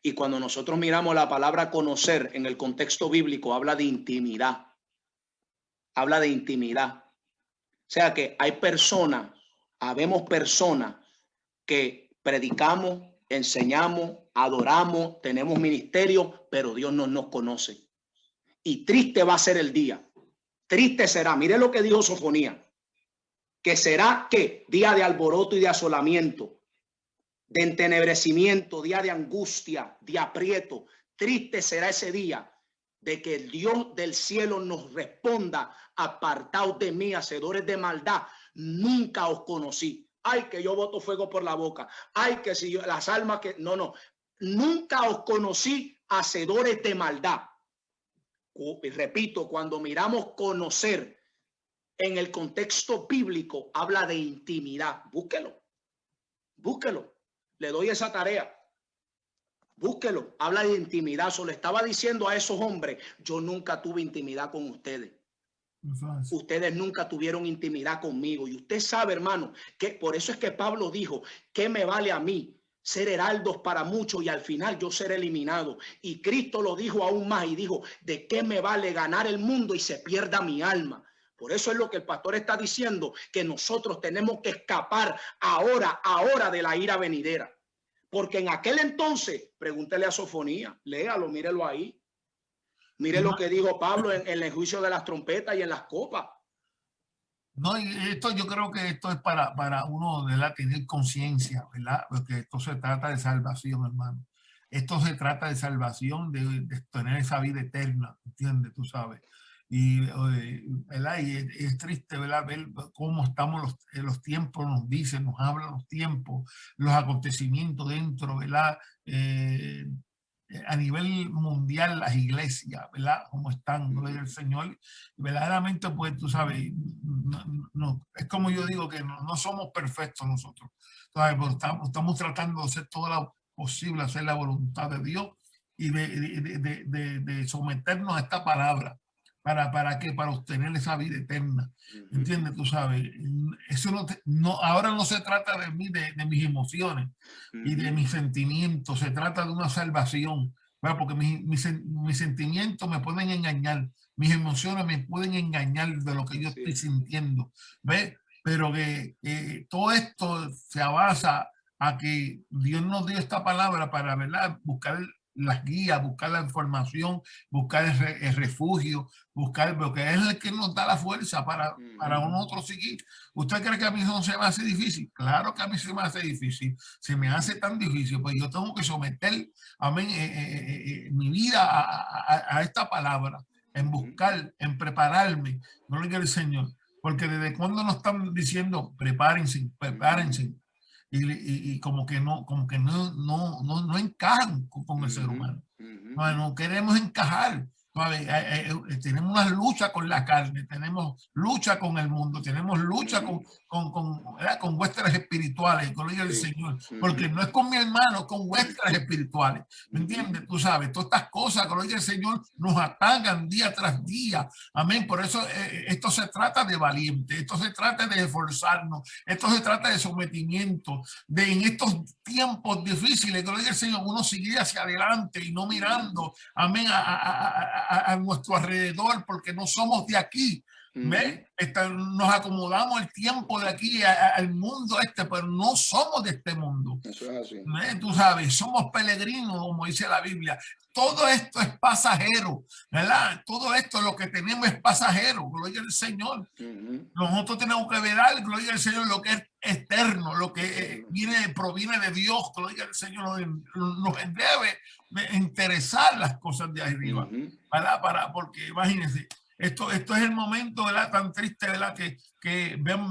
Y cuando nosotros miramos la palabra conocer en el contexto bíblico, habla de intimidad. Habla de intimidad. O sea que habemos personas que predicamos, enseñamos, adoramos, tenemos ministerio, pero Dios no nos conoce. Y triste va a ser el día. Triste será. Mire lo que dijo Sofonía. Que será ¿qué? Día de alboroto y de asolamiento, de entenebrecimiento, día de angustia, de aprieto. Triste será ese día de que el Dios del cielo nos responda: apartaos de mí, hacedores de maldad, nunca os conocí. Ay, que yo boto fuego por la boca. Ay, que si yo, las almas que... No. Nunca os conocí, hacedores de maldad. Y repito, cuando miramos conocer en el contexto bíblico, habla de intimidad. Búsquelo. Le doy esa tarea. Búsquelo. Habla de intimidad. Solo estaba diciendo a esos hombres: yo nunca tuve intimidad con ustedes. Ustedes nunca tuvieron intimidad conmigo. Y usted sabe, hermano, que por eso es que Pablo dijo: ¿qué me vale a mí ser heraldos para muchos y al final yo ser eliminado? Y Cristo lo dijo aún más y dijo: ¿de qué me vale ganar el mundo y se pierda mi alma? Por eso es lo que el pastor está diciendo, que nosotros tenemos que escapar ahora de la ira venidera. Porque en aquel entonces, pregúntele a Sofonía, léalo, mírelo ahí. Mire lo que dijo Pablo en el juicio de las trompetas y en las copas. No, y esto yo creo que esto es para uno, ¿verdad?, tener conciencia, ¿verdad? Porque esto se trata de salvación, hermano. Esto se trata de salvación, de tener esa vida eterna, ¿entiendes? Tú sabes. Y, ¿verdad? Y es triste, ¿verdad?, ver cómo estamos los tiempos, nos dicen, nos hablan los tiempos, los acontecimientos dentro, ¿verdad? A nivel mundial, las iglesias, ¿verdad? Como están, gloria al Señor. Verdaderamente, pues tú sabes, es como yo digo, que no somos perfectos nosotros, ¿sabes? Pero estamos tratando de hacer todo lo posible, hacer la voluntad de Dios y de someternos a esta palabra. ¿Para qué? Para obtener esa vida eterna. ¿Entiendes? Tú sabes, eso ahora no se trata de mí, de mis emociones y de mis sentimientos, se trata de una salvación, ¿verdad? Porque mis sentimientos me pueden engañar, mis emociones me pueden engañar de lo que yo estoy sintiendo, ¿ves? Pero que todo esto se basa a que Dios nos dio esta palabra para, ¿verdad?, buscar las guías, buscar la información, buscar el refugio, buscar, porque es el que nos da la fuerza para nosotros seguir. ¿Usted cree que a mí no se me hace difícil? Claro que a mí se me hace difícil. Se me hace tan difícil, pues yo tengo que someter mi vida a esta palabra, en buscar, en prepararme. Gloria al Señor. Porque desde cuando nos están diciendo prepárense, prepárense. Y como que no encajan con el ser humano. No queremos encajar. Tenemos una lucha con la carne, tenemos lucha con el mundo, tenemos lucha con vuestras espirituales, gloria al Señor, porque no es con mi hermano, con vuestras espirituales, ¿me entiendes? Tú sabes, todas estas cosas, gloria al Señor, nos atacan día tras día, amén. Por eso esto se trata de valiente, esto se trata de esforzarnos, esto se trata de sometimiento, de en estos tiempos difíciles, gloria al Señor, uno sigue hacia adelante y no mirando, amén, a nuestro alrededor, porque no somos de aquí. ¿Ves? Nos acomodamos el tiempo de aquí al mundo pero no somos de este mundo. Eso es así. Tú sabes, somos peregrinos, como dice la Biblia. Todo esto es pasajero, ¿verdad? Todo esto, lo que tenemos es pasajero, gloria al Señor. Nosotros tenemos que ver algo, gloria al Señor, lo que es eterno, lo que proviene de Dios, gloria al Señor. Nos debe interesar las cosas de arriba, ¿verdad? Porque imagínense, esto es el momento, ¿verdad?, tan triste, ¿verdad?, que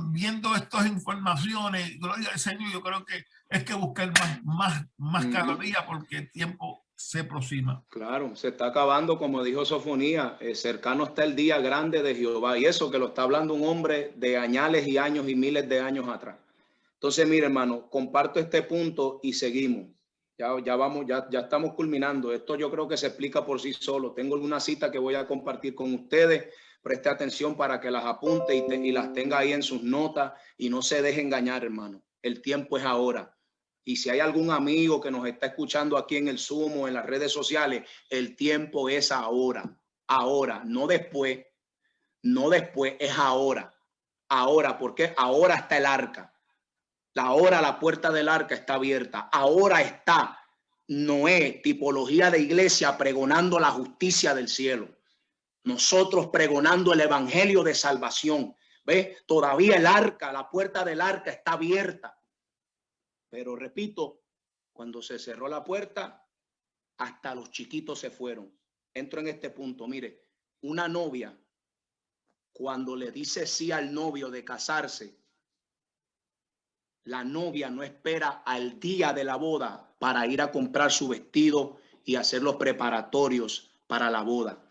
viendo estas informaciones, gloria al Señor, yo creo que es que buscar más cada día, porque el tiempo se aproxima. Claro, se está acabando, como dijo Sofonía, cercano está el día grande de Jehová, y eso que lo está hablando un hombre de añales y años y miles de años atrás. Entonces, mire, hermano, comparto este punto y seguimos. Ya estamos culminando. Esto yo creo que se explica por sí solo. Tengo una cita que voy a compartir con ustedes. Preste atención para que las apunte y las tenga ahí en sus notas y no se deje engañar, hermano. El tiempo es ahora. Y si hay algún amigo que nos está escuchando aquí en el Zoom o en las redes sociales, el tiempo es ahora. Ahora, no después. No después, es ahora. Ahora, porque ahora está el arca. Ahora la puerta del arca está abierta. Ahora está Noé, tipología de iglesia, pregonando la justicia del cielo. Nosotros pregonando el evangelio de salvación. ¿Ves? Todavía el arca, la puerta del arca está abierta. Pero repito, cuando se cerró la puerta, hasta los chiquitos se fueron. Entro en este punto. Mire, una novia, cuando le dice sí al novio de casarse, la novia no espera al día de la boda para ir a comprar su vestido y hacer los preparatorios para la boda.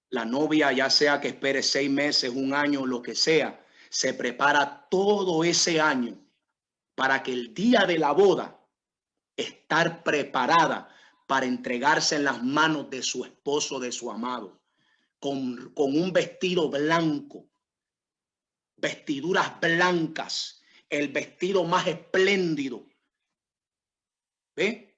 La novia, ya sea que espere 6 meses, 1 año, lo que sea, se prepara todo ese año para que el día de la boda estar preparada para entregarse en las manos de su esposo, de su amado, con un vestido blanco, vestiduras blancas, el vestido más espléndido. ¿Ve?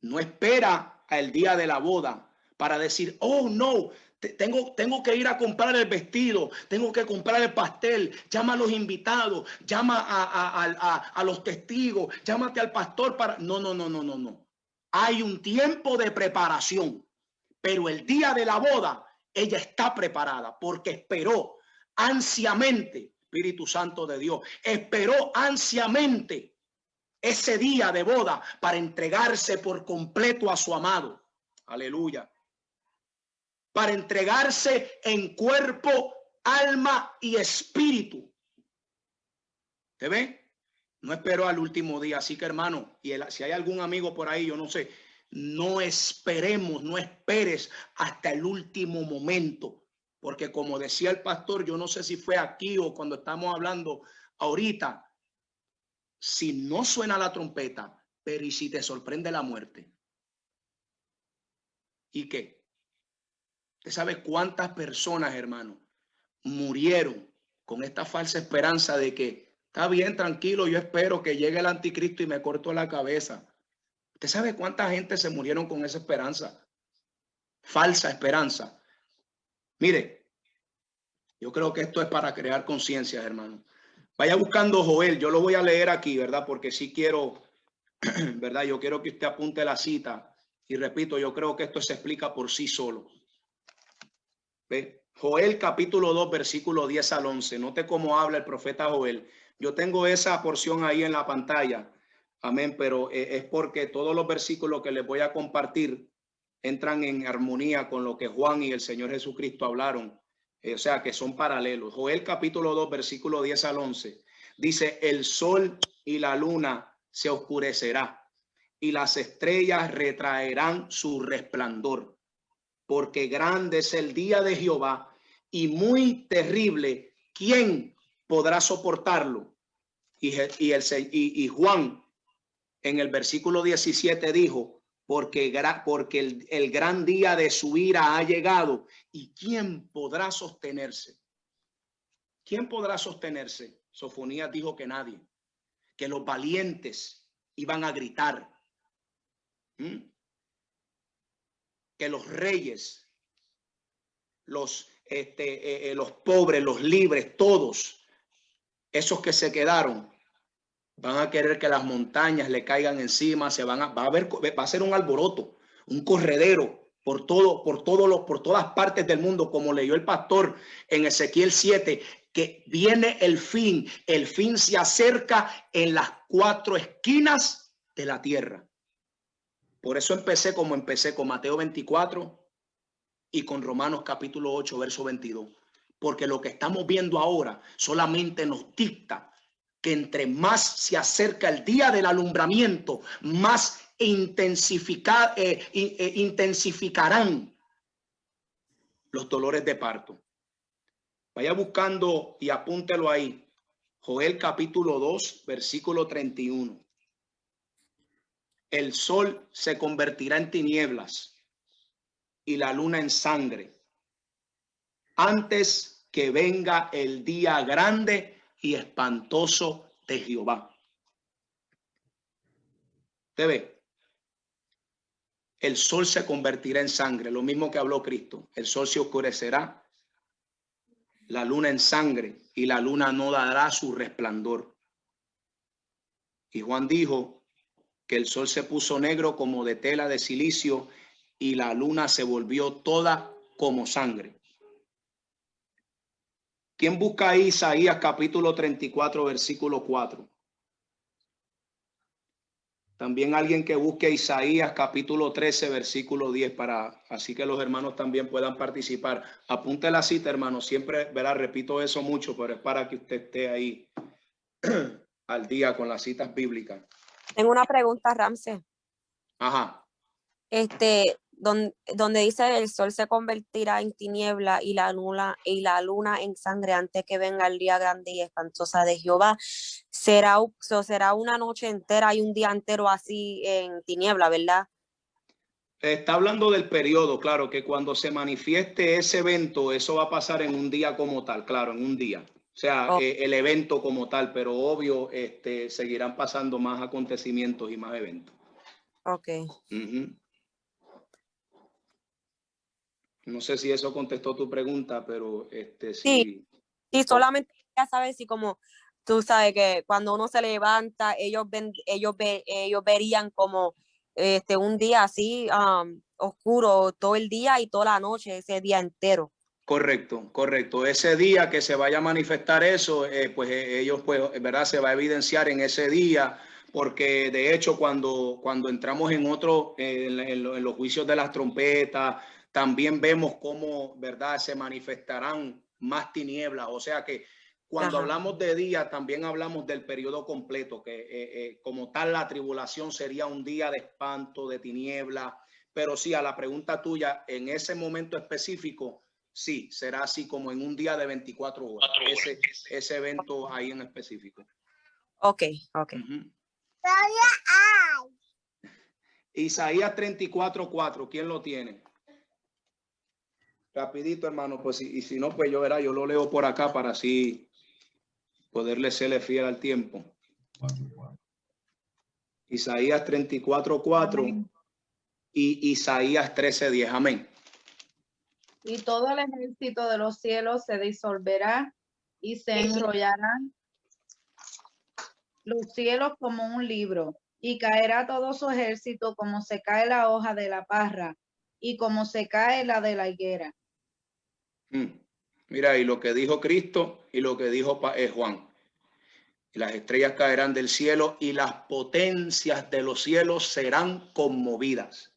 No espera al día de la boda para decir, oh no, tengo que ir a comprar el vestido, tengo que comprar el pastel, llama a los invitados, llama a los testigos, llámate al pastor para... No. Hay un tiempo de preparación, pero el día de la boda, ella está preparada porque esperó ansiamente, Espíritu Santo de Dios, esperó ansiamente ese día de boda para entregarse por completo a su amado. Aleluya. Para entregarse en cuerpo, alma y espíritu. ¿Te ve? No esperó al último día. Así que, hermano, y si hay algún amigo por ahí, yo no sé, no esperemos, no esperes hasta el último momento. Porque como decía el pastor, yo no sé si fue aquí o cuando estamos hablando ahorita, si no suena la trompeta, pero ¿y si te sorprende la muerte? ¿Y qué? ¿Usted sabe cuántas personas, hermano, murieron con esta falsa esperanza de que está bien, tranquilo, yo espero que llegue el anticristo y me corto la cabeza? ¿Usted sabe cuánta gente se murieron con esa esperanza? Falsa esperanza. Mire, yo creo que esto es para crear conciencia, hermano. Vaya buscando Joel, yo lo voy a leer aquí, ¿verdad? Porque sí quiero, ¿verdad? Yo quiero que usted apunte la cita. Y repito, yo creo que esto se explica por sí solo. ¿Ve? Joel capítulo 2, versículo 10 al 11. Note cómo habla el profeta Joel. Yo tengo esa porción ahí en la pantalla. Amén, pero es porque todos los versículos que les voy a compartir entran en armonía con lo que Juan y el Señor Jesucristo hablaron. O sea, que son paralelos. Joel capítulo 2, versículo 10 al 11. Dice, el sol y la luna se oscurecerá y las estrellas retraerán su resplandor. Porque grande es el día de Jehová y muy terrible. ¿Quién podrá soportarlo? Y Juan en el versículo 17 dijo, porque el gran día de su ira ha llegado. ¿Y quién podrá sostenerse? ¿Quién podrá sostenerse? Sofonías dijo que nadie, que los valientes iban a gritar. Que los reyes, los pobres, los libres, todos esos que se quedaron, van a querer que las montañas le caigan encima, va a ser un alboroto, un corredero por todas partes del mundo, como leyó el pastor en Ezequiel 7, que viene el fin se acerca en las 4 esquinas de la tierra. Por eso empecé con Mateo 24 y con Romanos capítulo 8, verso 22. Porque lo que estamos viendo ahora solamente nos dicta que entre más se acerca el día del alumbramiento, más intensificarán los dolores de parto. Vaya buscando y apúntelo ahí. Joel capítulo 2, versículo 31. El sol se convertirá en tinieblas y la luna en sangre antes que venga el día grande y espantoso de Jehová. ¿Te ve? El sol se convertirá en sangre, lo mismo que habló Cristo. El sol se oscurecerá, la luna en sangre, y la luna no dará su resplandor. Y Juan dijo que el sol se puso negro como de tela de silicio y la luna se volvió toda como sangre. ¿Quién busca ahí Isaías capítulo 34, versículo 4? También alguien que busque Isaías capítulo 13, versículo 10, para así que los hermanos también puedan participar. Apunte la cita, hermano. Siempre, verá, repito eso mucho, pero es para que usted esté ahí al día con las citas bíblicas. Tengo una pregunta, Ramsés. Ajá. Donde dice el sol se convertirá en tiniebla y la luna en sangre antes que venga el día grande y espantosa de Jehová. Será una noche entera y un día entero así en tiniebla, ¿verdad? Está hablando del periodo, claro, que cuando se manifieste ese evento, eso va a pasar en un día como tal, claro, en un día. O sea, el evento como tal, pero obvio, seguirán pasando más acontecimientos y más eventos. Ok. No sé si eso contestó tu pregunta, pero sí. Sí, solamente ya sabes si como tú sabes que cuando uno se levanta, ellos verían como un día así oscuro todo el día y toda la noche, ese día entero. Correcto, correcto. Ese día que se vaya a manifestar eso, pues ellos, pues, verdad, se va a evidenciar en ese día, porque de hecho cuando entramos en en los juicios de las trompetas, también vemos cómo, verdad, se manifestarán más tinieblas. O sea que cuando hablamos de día, también hablamos del periodo completo, que como tal la tribulación sería un día de espanto, de tiniebla. Pero sí, a la pregunta tuya, en ese momento específico, sí, será así como en un día de 24 horas. Ese evento ahí en específico. Ok. Isaías 34:4, ¿quién lo tiene? Rapidito, hermano, pues y si no, pues yo lo leo por acá para así poderle serle fiel al tiempo. Isaías 34:4 y Isaías 13:10. Amén. Y todo el ejército de los cielos se disolverá y se enrollarán los cielos como un libro, y caerá todo su ejército como se cae la hoja de la parra y como se cae la de la higuera. Mira, y lo que dijo Cristo y lo que dijo Juan. Y las estrellas caerán del cielo y las potencias de los cielos serán conmovidas.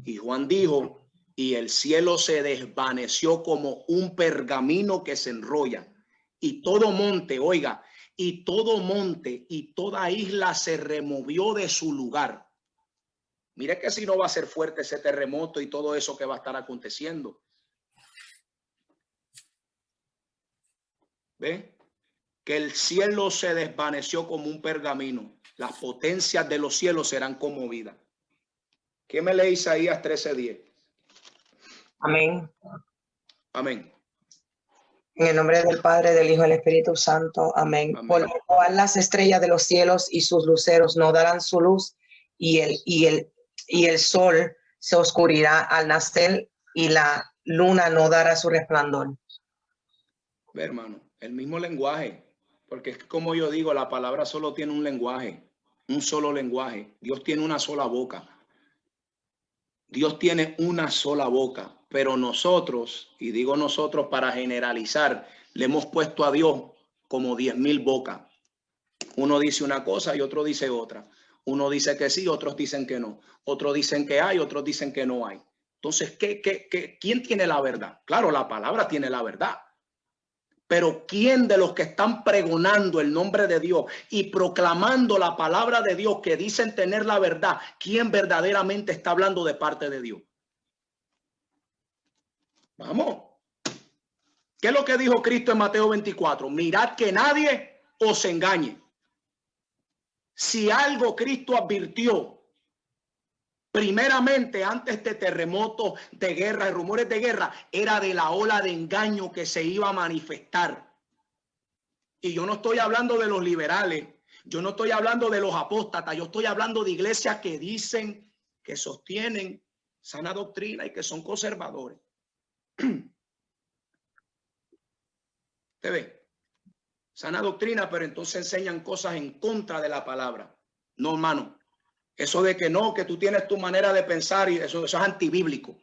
Y Juan dijo, y el cielo se desvaneció como un pergamino que se enrolla. Y todo monte, oiga, y todo monte y toda isla se removió de su lugar. Mire que si no va a ser fuerte ese terremoto y todo eso que va a estar aconteciendo. ¿Ve? Que el cielo se desvaneció como un pergamino. Las potencias de los cielos serán conmovidas. ¿Qué me lee Isaías 13:10? Amén. Amén. En el nombre del Padre, del Hijo y del Espíritu Santo. Amén. Amén. Por lo cual las estrellas de los cielos y sus luceros no darán su luz, y el sol se oscurirá al nacer, y la luna no dará su resplandor. Ve, hermano, el mismo lenguaje, porque es que, como yo digo, la palabra solo tiene un lenguaje, un solo lenguaje. Dios tiene una sola boca. Dios tiene una sola boca, pero nosotros, y digo nosotros para generalizar, le hemos puesto a Dios como 10,000 bocas. Uno dice una cosa y otro dice otra. Uno dice que sí, otros dicen que no. Otros dicen que hay, otros dicen que no hay. Entonces, ¿quién tiene la verdad? Claro, la palabra tiene la verdad. Pero ¿quién de los que están pregonando el nombre de Dios y proclamando la palabra de Dios, que dicen tener la verdad, quién verdaderamente está hablando de parte de Dios? Vamos. ¿Qué es lo que dijo Cristo en Mateo 24? Mirad que nadie os engañe. Si algo Cristo advirtió primeramente antes de terremotos, de guerra y rumores de guerra, era de la ola de engaño que se iba a manifestar. Y yo no estoy hablando de los liberales, yo no estoy hablando de los apóstatas, yo estoy hablando de iglesias que dicen, que sostienen sana doctrina y que son conservadores. ¿Te ve? Sana doctrina, pero entonces enseñan cosas en contra de la palabra. No, hermano. Eso de que no, que tú tienes tu manera de pensar y eso es antibíblico.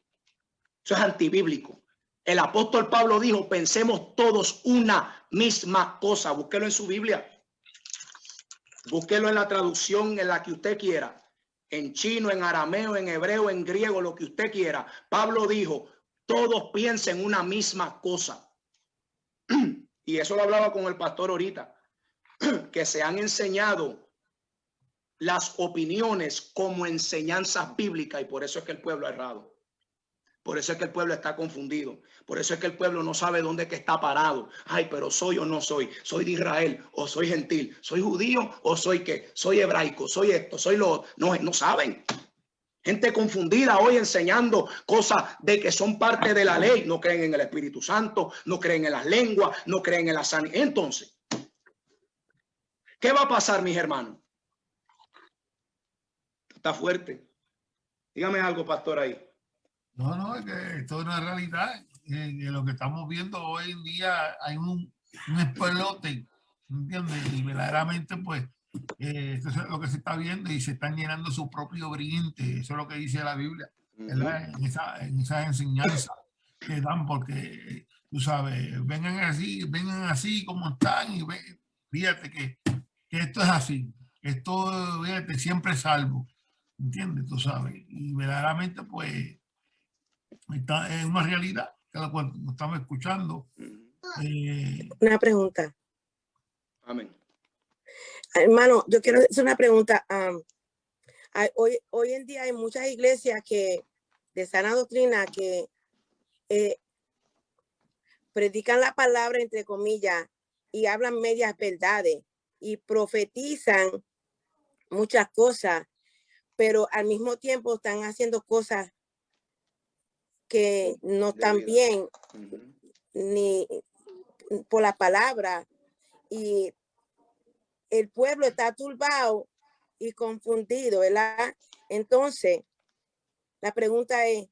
Eso es antibíblico. El apóstol Pablo dijo, pensemos todos una misma cosa. Búsquelo en su Biblia. Búsquelo en la traducción en la que usted quiera. En chino, en arameo, en hebreo, en griego, lo que usted quiera. Pablo dijo, todos piensen una misma cosa. Y eso lo hablaba con el pastor ahorita. Que se han enseñado las opiniones como enseñanzas bíblicas y por eso es que el pueblo ha errado. Por eso es que el pueblo está confundido. Por eso es que el pueblo no sabe dónde es que está parado. Ay, pero soy o no soy. Soy de Israel o soy gentil. Soy judío o soy qué. Soy hebraico. Soy esto. Soy lo. No saben. Gente confundida hoy enseñando cosas de que son parte de la ley. No creen en el Espíritu Santo. No creen en las lenguas. No creen en la sanidad. Entonces, ¿qué va a pasar, mis hermanos? Está fuerte. Dígame algo, pastor, ahí. No, es que esto es una realidad. Lo que estamos viendo hoy en día hay un espelote, ¿entiendes? Y verdaderamente, pues, esto es lo que se está viendo y se están llenando su propio oriente. Eso es lo que dice la Biblia, ¿verdad? En esa enseñanza que dan, porque, tú sabes, vengan así como están y fíjate que esto es así. Esto, fíjate, siempre es salvo, ¿entiendes? Tú sabes. Y verdaderamente, pues, es una realidad que lo estamos escuchando. Una pregunta. Amén. Hermano, yo quiero hacer una pregunta. Hoy en día hay muchas iglesias de sana doctrina que predican la palabra, entre comillas, y hablan medias verdades y profetizan muchas cosas, pero al mismo tiempo están haciendo cosas que no están bien ni por la palabra, y el pueblo está turbado y confundido, ¿verdad? Entonces, la pregunta es,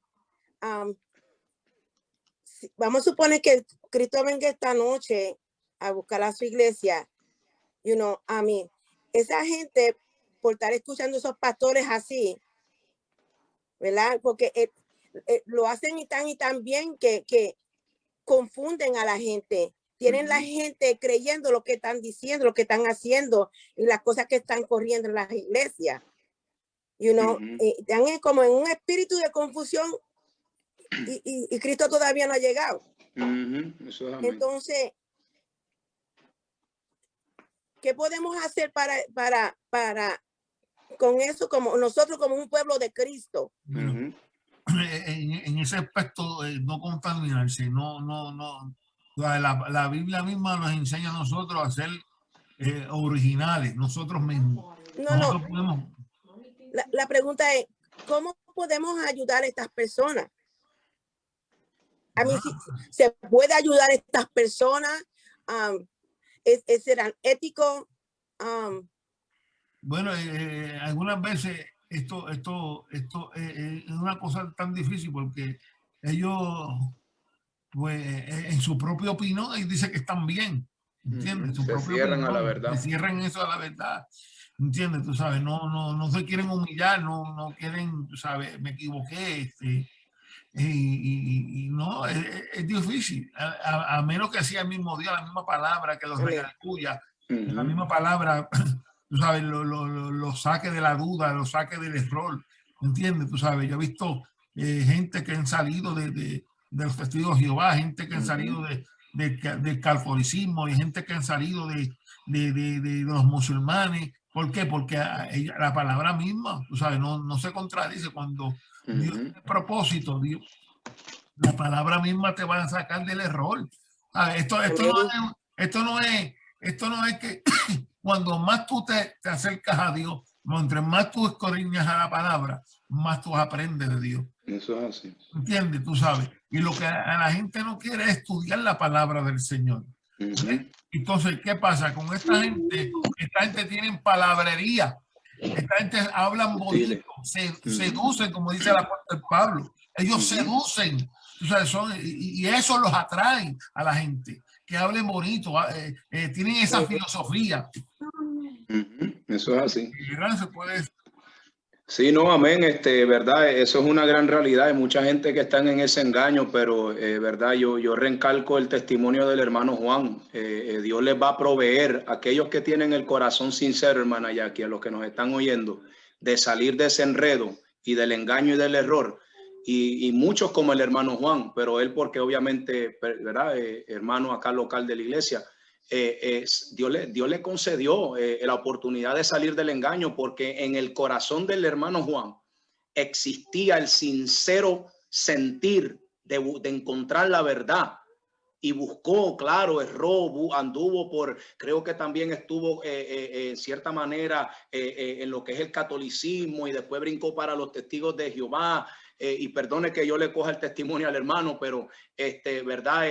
vamos a suponer que Cristo venga esta noche a buscar a su iglesia, esa gente, por estar escuchando esos pastores así, ¿verdad? Porque lo hacen y tan bien que confunden a la gente. Tienen la gente creyendo lo que están diciendo, lo que están haciendo y las cosas que están corriendo en las iglesias. Están como en un espíritu de confusión y Cristo todavía no ha llegado. Eso es. Entonces, ¿qué podemos hacer para con eso, como nosotros como un pueblo de Cristo? En ese aspecto, no contaminarse, no. La Biblia misma nos enseña a nosotros a ser originales, nosotros mismos. Podemos... La pregunta es, ¿cómo podemos ayudar a estas personas? A mí, ¿se puede ayudar a estas personas? ¿Serán éticos? Bueno, algunas veces esto es una cosa tan difícil porque ellos, pues, en su propia opinión, dice que están bien, ¿entiendes? Se cierran a la verdad. Se cierran eso a la verdad, ¿entiendes? Tú sabes, no se quieren humillar, no quieren, tú sabes, me equivoqué, y no, es difícil, a menos que sea el mismo Dios, la misma palabra que los redarguya, la misma palabra, tú sabes, lo saque de la duda, lo saque del error, ¿entiendes? Tú sabes, yo he visto gente que han salido de los testigos de Jehová, gente que han salido del catolicismo, y gente que han salido de los musulmanes. ¿Por qué? Porque la palabra misma, tú sabes, no se contradice cuando Dios tiene propósito, Dios, la palabra misma te va a sacar del error. Esto no es que cuando más tú te acercas a Dios, mientras más tú escudriñas a la palabra, más tú aprendes de Dios. Eso es así. ¿Entiendes? Tú sabes. Y lo que a la gente no quiere es estudiar la palabra del Señor. Entonces, ¿qué pasa con esta gente? Esta gente tiene palabrería. Esta gente hablan bonito, seducen, como dice el apóstol Pablo. Ellos seducen. O sea, y eso los atrae a la gente, que hablen bonito, tienen esa filosofía. Eso es así. Gracias por eso. Sí, no, amén, verdad, eso es una gran realidad. Hay mucha gente que está en ese engaño, pero verdad, yo recalco el testimonio del hermano Juan. Dios les va a proveer a aquellos que tienen el corazón sincero, hermana Jackie, a los que nos están oyendo, de salir de ese enredo y del engaño y del error. Y muchos como el hermano Juan, pero él porque obviamente, verdad, hermano acá local de la iglesia. Dios le concedió la oportunidad de salir del engaño, porque en el corazón del hermano Juan existía el sincero sentir de encontrar la verdad, y buscó, claro, erró, anduvo creo que también estuvo en cierta manera en lo que es el catolicismo, y después brincó para los testigos de Jehová. Y perdone que yo le coja el testimonio al hermano, pero verdad,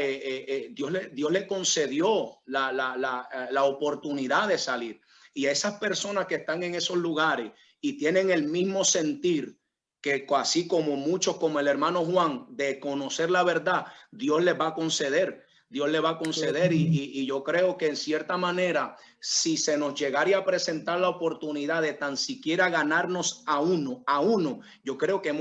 Dios le concedió la oportunidad de salir. Y a esas personas que están en esos lugares y tienen el mismo sentir, que así como muchos como el hermano Juan, de conocer la verdad, Dios les va a conceder. Dios le va a conceder, y yo creo que en cierta manera, si se nos llegara a presentar la oportunidad de tan siquiera ganarnos a uno, yo creo que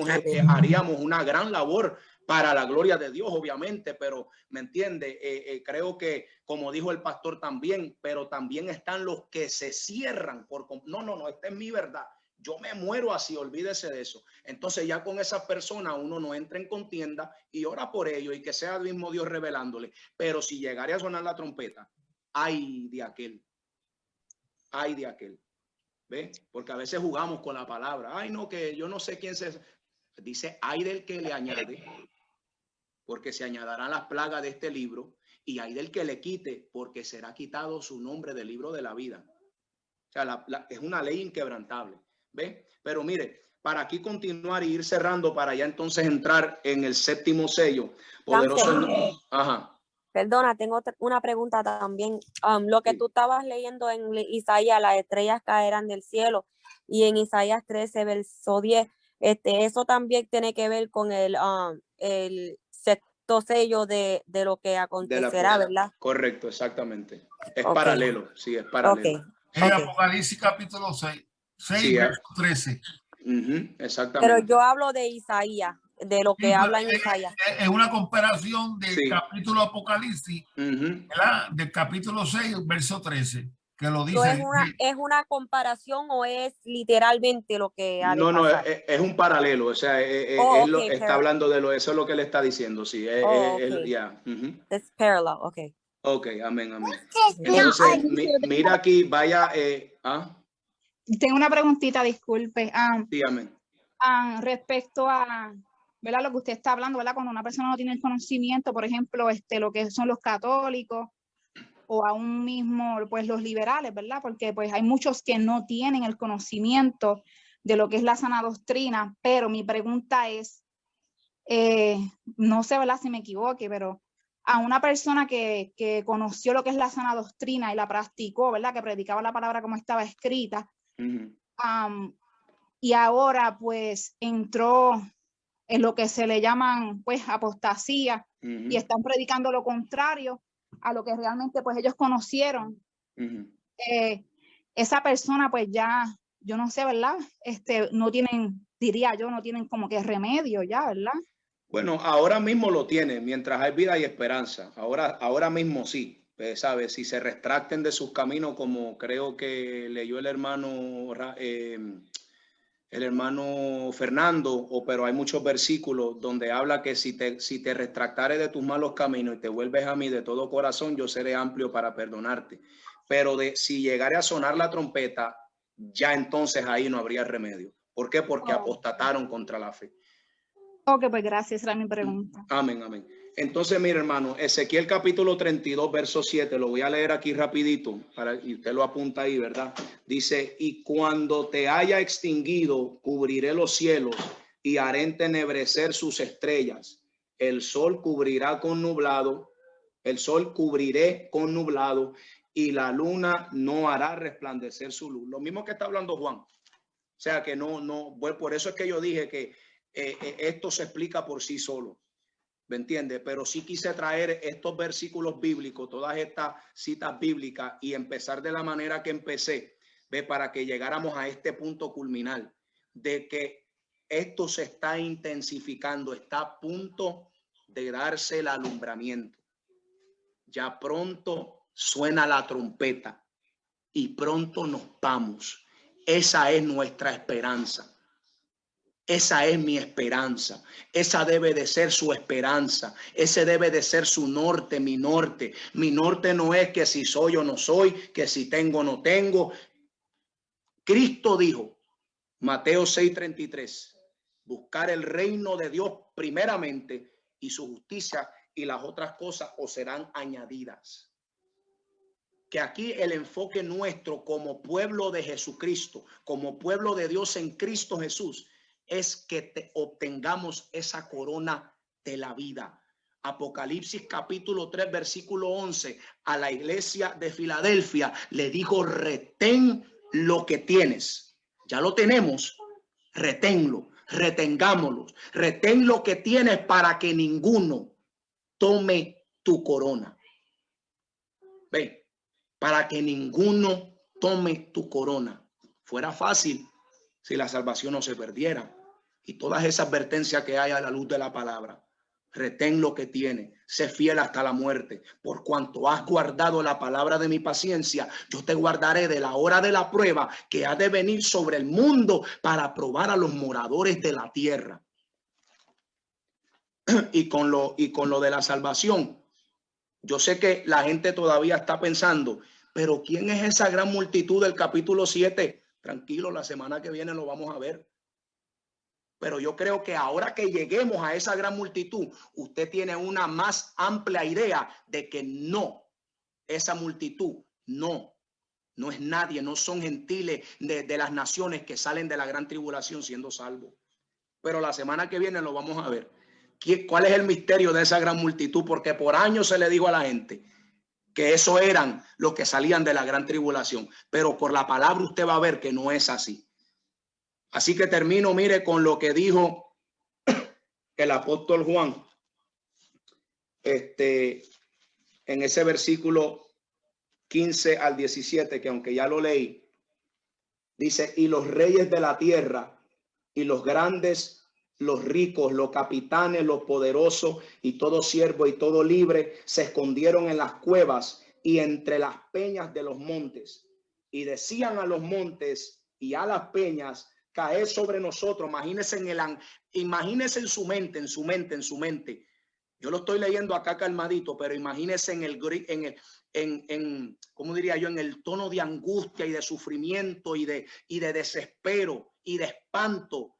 haríamos una gran labor para la gloria de Dios, obviamente. Pero me entiende, creo que, como dijo el pastor también, pero también están los que se cierran no, esta es mi verdad, yo me muero así, olvídese de eso. Entonces ya con esas personas uno no entra en contienda y ora por ellos, y que sea el mismo Dios revelándole. Pero si llegara a sonar la trompeta, ay de aquel, ¿ve? Porque a veces jugamos con la palabra. Ay, no, que yo no sé quién se dice, ay del que le añade, porque se añadirán las plagas de este libro, y ay del que le quite, porque será quitado su nombre del libro de la vida. O sea, es una ley inquebrantable. ¿Ve? Pero mire, para aquí continuar y ir cerrando, para ya entonces entrar en el séptimo sello. Poderoso. Ajá. Perdona, tengo una pregunta también. Lo que tú estabas leyendo en Isaías, las estrellas caerán del cielo, y en Isaías 13, verso 10, eso también tiene que ver con el sexto sello de lo que acontecerá, ¿verdad? Correcto, exactamente. Es paralelo, sí, es paralelo. Es Apocalipsis capítulo 6, sí, verso 13. Exactamente. Pero yo hablo de Isaías, de lo que habla en Isaías. Es una comparación del capítulo Apocalipsis, ¿verdad? Del capítulo 6, verso 13, que lo dice. ¿Es una comparación o es literalmente lo que ha de No, pasar? es un paralelo, o sea, está hablando de eso es lo que le está diciendo, sí. Es parallel, okay. Ok, amén. Entonces, mira aquí, vaya. Tengo una preguntita, disculpe. Sí, amén. Respecto a, ¿verdad? Lo que usted está hablando, ¿verdad? Cuando una persona no tiene el conocimiento, por ejemplo, lo que son los católicos, o aún mismo, pues, los liberales, ¿verdad? Porque pues hay muchos que no tienen el conocimiento de lo que es la sana doctrina. Pero mi pregunta es, no sé, ¿verdad?, si me equivoque, pero a una persona que conoció lo que es la sana doctrina y la practicó, ¿verdad?, que predicaba la palabra como estaba escrita, y ahora pues entró en lo que se le llaman pues apostasía, y están predicando lo contrario a lo que realmente pues ellos conocieron. Esa persona pues ya, yo no sé, ¿verdad? No tienen, diría yo, no tienen como que remedio ya, ¿verdad? Bueno, ahora mismo lo tienen, mientras hay vida y esperanza. Ahora mismo sí. ¿Sabes? Si se retracten de sus caminos, como creo que leyó el hermano Fernando, pero hay muchos versículos donde habla que si te retractares de tus malos caminos y te vuelves a mí de todo corazón, yo seré amplio para perdonarte. Pero si llegare a sonar la trompeta, ya entonces ahí no habría remedio. ¿Por qué? Porque apostataron contra la fe. Ok, pues gracias, era mi pregunta. Amén. Entonces, mire, hermano, Ezequiel capítulo 32, verso 7, lo voy a leer aquí rapidito, y usted lo apunta ahí, ¿verdad? Dice, y cuando te haya extinguido, cubriré los cielos y haré entenebrecer sus estrellas. El sol cubriré con nublado, y la luna no hará resplandecer su luz. Lo mismo que está hablando Juan. O sea que bueno, por eso es que yo dije que esto se explica por sí solo. ¿Me entiende? Pero sí quise traer estos versículos bíblicos, todas estas citas bíblicas, y empezar de la manera que empecé, para que llegáramos a este punto culminal de que esto se está intensificando, está a punto de darse el alumbramiento. Ya pronto suena la trompeta y pronto nos vamos. Esa es nuestra esperanza. Esa es mi esperanza. Esa debe de ser su esperanza. Ese debe de ser su norte, mi norte. Mi norte no es que si soy o no soy, que si tengo o no tengo. Cristo dijo, Mateo 6:33, buscar el reino de Dios primeramente y su justicia, y las otras cosas os serán añadidas. Que aquí el enfoque nuestro como pueblo de Jesucristo, como pueblo de Dios en Cristo Jesús, es que obtengamos esa corona de la vida. Apocalipsis capítulo 3 versículo 11 a la iglesia de Filadelfia le dijo: retén lo que tienes. Ya lo tenemos, reténlo, retengámoslo, retén lo que tienes para que ninguno tome tu corona. Ven, para que ninguno tome tu corona. Fuera fácil si la salvación no se perdiera. Y todas esas advertencias que hay a la luz de la palabra. Retén lo que tiene, sé fiel hasta la muerte. Por cuanto has guardado la palabra de mi paciencia, yo te guardaré de la hora de la prueba que ha de venir sobre el mundo para probar a los moradores de la tierra. Y con lo de la salvación, yo sé que la gente todavía está pensando, pero ¿quién es esa gran multitud del capítulo 7? Tranquilo, la semana que viene lo vamos a ver. Pero yo creo que ahora que lleguemos a esa gran multitud, usted tiene una más amplia idea de que no, esa multitud no es nadie, no son gentiles de las naciones que salen de la gran tribulación siendo salvos. Pero la semana que viene lo vamos a ver. ¿Cuál es el misterio de esa gran multitud? Porque por años se le dijo a la gente que eso eran los que salían de la gran tribulación. Pero por la palabra usted va a ver que no es así. Así que termino, mire, con lo que dijo el apóstol Juan. En ese versículo 15 al 17, que aunque ya lo leí, dice: y los reyes de la tierra y los grandes, los ricos, los capitanes, los poderosos y todo siervo y todo libre se escondieron en las cuevas y entre las peñas de los montes, y decían a los montes y a las peñas: caed sobre nosotros. Imagínense en su mente. Yo lo estoy leyendo acá calmadito, pero imagínense ¿cómo diría yo? En el tono de angustia y de sufrimiento y de desespero y de espanto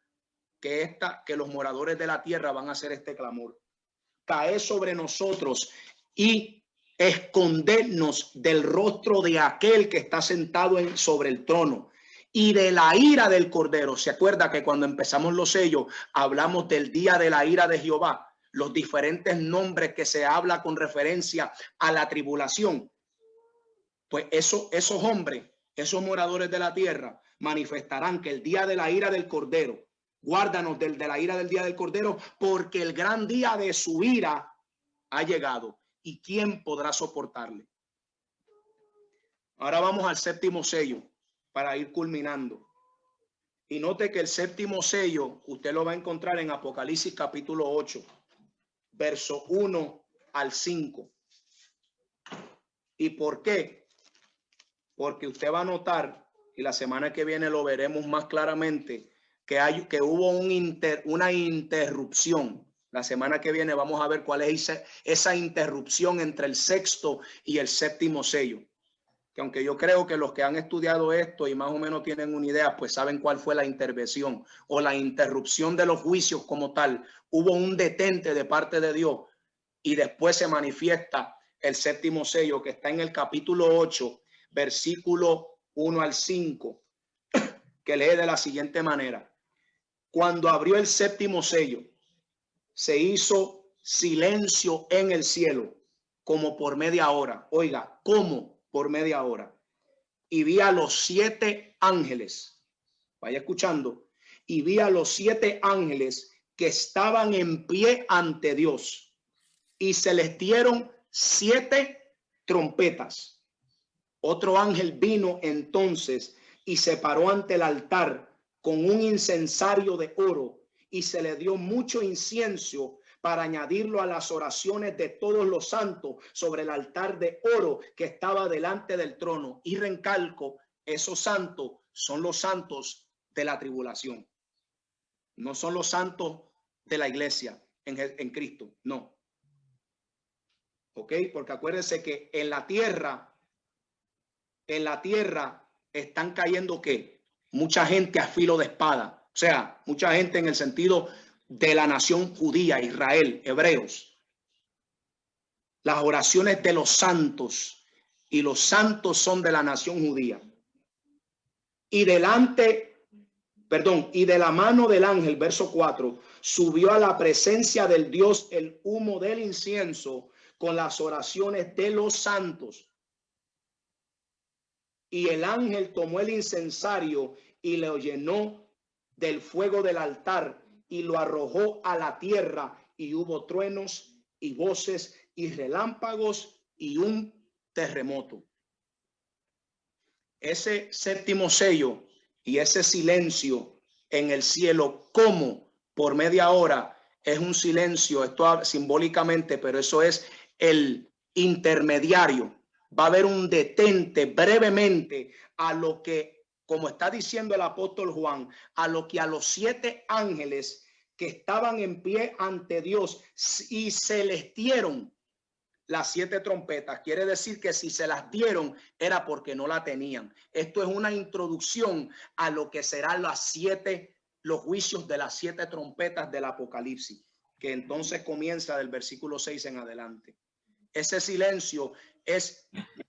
que los moradores de la tierra van a hacer este clamor. Caed sobre nosotros y escondernos del rostro de aquel que está sentado sobre el trono y de la ira del Cordero. ¿Se acuerda que cuando empezamos los sellos hablamos del día de la ira de Jehová? Los diferentes nombres que se habla con referencia a la tribulación. Pues esos hombres, esos moradores de la tierra, manifestarán que el día de la ira del Cordero, guárdanos de la ira del día del Cordero, porque el gran día de su ira ha llegado. ¿Y quién podrá soportarle? Ahora vamos al séptimo sello, para ir culminando. Y note que el séptimo sello usted lo va a encontrar en Apocalipsis capítulo 8, verso 1 al 5. ¿Y por qué? Porque usted va a notar, y la semana que viene lo veremos más claramente, que hubo una interrupción. La semana que viene vamos a ver cuál es esa interrupción entre el sexto y el séptimo sello. Que aunque yo creo que los que han estudiado esto y más o menos tienen una idea, pues saben cuál fue la intervención o la interrupción de los juicios como tal. Hubo un detente de parte de Dios y después se manifiesta el séptimo sello, que está en el capítulo 8, versículo 1 al 5, que lee de la siguiente manera: cuando abrió el séptimo sello, se hizo silencio en el cielo como por media hora. Oiga, ¿cómo? Por media hora. Y vi a los 7 ángeles, vaya escuchando, y vi a los 7 ángeles que estaban en pie ante Dios, y se les dieron 7 trompetas. Otro ángel vino entonces y se paró ante el altar con un incensario de oro, y se le dio mucho incienso para añadirlo a las oraciones de todos los santos sobre el altar de oro que estaba delante del trono. Y recalco, esos santos son los santos de la tribulación. No son los santos de la iglesia en Cristo, no. ¿Ok? Porque acuérdense que en la tierra están cayendo ¿qué? Mucha gente a filo de espada. O sea, mucha gente en el sentido de la nación judía, Israel, hebreos. Las oraciones de los santos, y los santos son de la nación judía. Y de la mano del ángel, verso 4, subió a la presencia del Dios el humo del incienso con las oraciones de los santos. Y el ángel tomó el incensario y lo llenó del fuego del altar y lo arrojó a la tierra, y hubo truenos y voces y relámpagos y un terremoto. Ese séptimo sello y ese silencio en el cielo, como por media hora, es un silencio, esto simbólicamente, pero eso es el intermediario. Va a haber un detente brevemente a lo que, como está diciendo el apóstol Juan, a lo que a los 7 ángeles que estaban en pie ante Dios y se les dieron las 7 trompetas. Quiere decir que si se las dieron era porque no la tenían. Esto es una introducción a lo que serán los juicios de las 7 trompetas del Apocalipsis, que entonces comienza del versículo 6 en adelante. Ese silencio es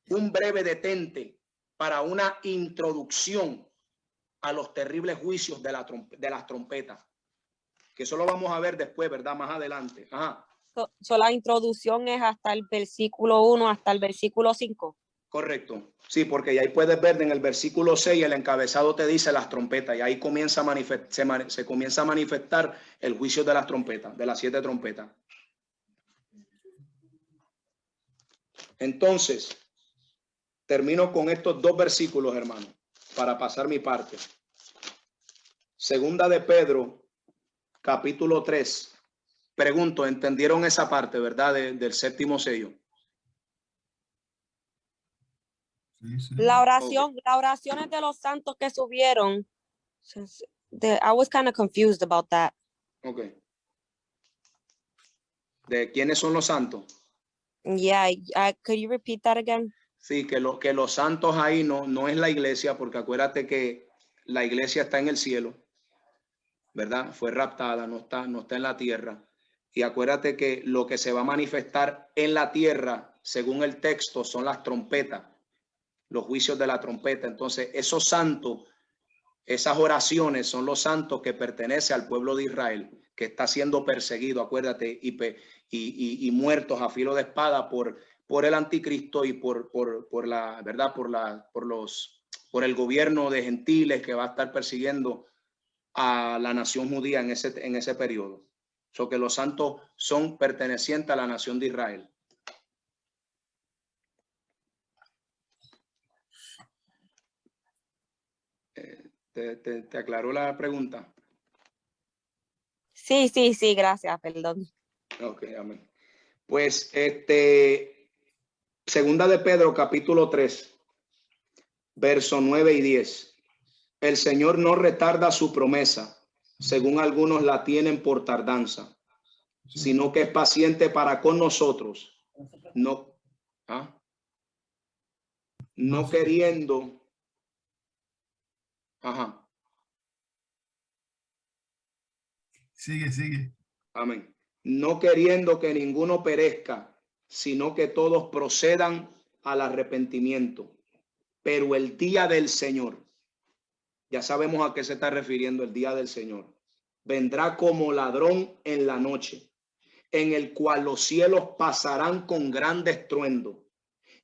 un breve detente para una introducción a los terribles juicios de las trompetas, que eso lo vamos a ver después, ¿verdad? Más adelante. Ajá. So, la introducción es hasta el versículo 1 hasta el versículo 5. Correcto. Sí, porque ahí puedes ver en el versículo 6, el encabezado te dice las trompetas, y ahí comienza se comienza a manifestar el juicio de las trompetas, de las 7 trompetas. Entonces, termino con estos 2 versículos, hermano, para pasar mi parte. Segunda de Pedro, capítulo 3. Pregunto, ¿entendieron esa parte, verdad? Del séptimo sello. Sí, sí. Las oraciones de los santos que subieron. I was kind of confused about that. Ok. ¿De quiénes son los santos? Yeah, could you repeat that again? Sí, que los santos ahí no es la iglesia, porque acuérdate que la iglesia está en el cielo, ¿verdad? Fue raptada, no está en la tierra. Y acuérdate que lo que se va a manifestar en la tierra, según el texto, son las trompetas, los juicios de la trompeta. Entonces, esos santos, esas oraciones son los santos que pertenecen al pueblo de Israel, que está siendo perseguido, acuérdate, y muertos a filo de espada por el anticristo y por la verdad, por el gobierno de gentiles que va a estar persiguiendo a la nación judía en ese periodo. So que los santos son pertenecientes a la nación de Israel. ¿Te aclaró la pregunta? Sí, gracias, perdón. Ok, amén. Pues segunda de Pedro, capítulo 3, verso 9 y 10. El Señor no retarda su promesa, según algunos la tienen por tardanza, sino que es paciente para con nosotros, no queriendo. Ajá. Sigue. Amén. No queriendo que ninguno perezca, sino que todos procedan al arrepentimiento. Pero el día del Señor, ya sabemos a qué se está refiriendo el día del Señor, vendrá como ladrón en la noche, en el cual los cielos pasarán con gran estruendo,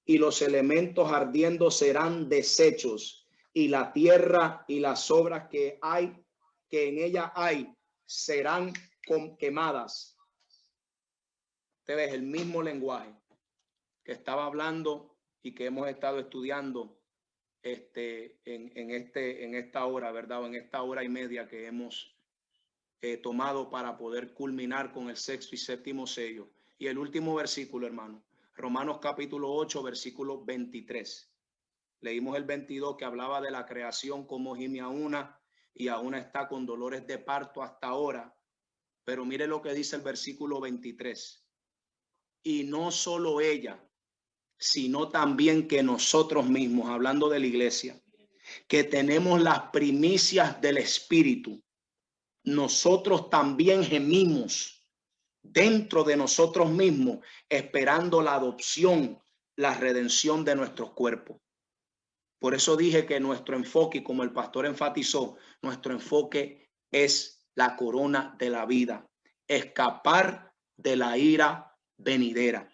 y los elementos ardiendo serán deshechos, y la tierra y las obras que en ella hay serán quemadas. Te ves el mismo lenguaje que estaba hablando y que hemos estado estudiando en esta hora, ¿verdad? O en esta hora y media que hemos tomado para poder culminar con el sexto y séptimo sello. Y el último versículo, hermano, Romanos capítulo 8, versículo 23. Leímos el 22 que hablaba de la creación, como gime a una y a una está con dolores de parto hasta ahora. Pero mire lo que dice el versículo 23. Y no solo ella, sino también que nosotros mismos, hablando de la iglesia, que tenemos las primicias del Espíritu, nosotros también gemimos dentro de nosotros mismos, esperando la adopción, la redención de nuestros cuerpos. Por eso dije que nuestro enfoque, como el pastor enfatizó, nuestro enfoque es la corona de la vida, escapar de la ira venidera.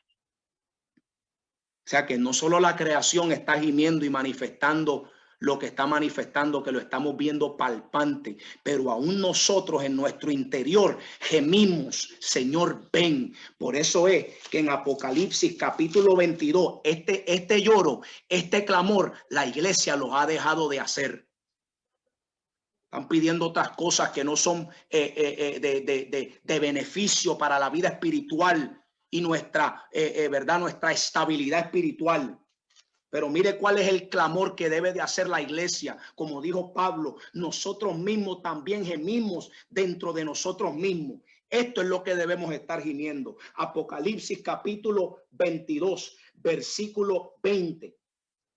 O sea que no solo la creación está gimiendo y manifestando lo que está manifestando, que lo estamos viendo palpante, pero aún nosotros en nuestro interior gemimos, Señor, ven. Por eso es que en Apocalipsis capítulo 22, este lloro, este clamor, la iglesia los ha dejado de hacer. Están pidiendo otras cosas que no son de beneficio para la vida espiritual y nuestra, ¿verdad? Nuestra estabilidad espiritual. Pero mire cuál es el clamor que debe de hacer la iglesia. Como dijo Pablo, nosotros mismos también gemimos dentro de nosotros mismos. Esto es lo que debemos estar gimiendo. Apocalipsis capítulo 22, versículo 20.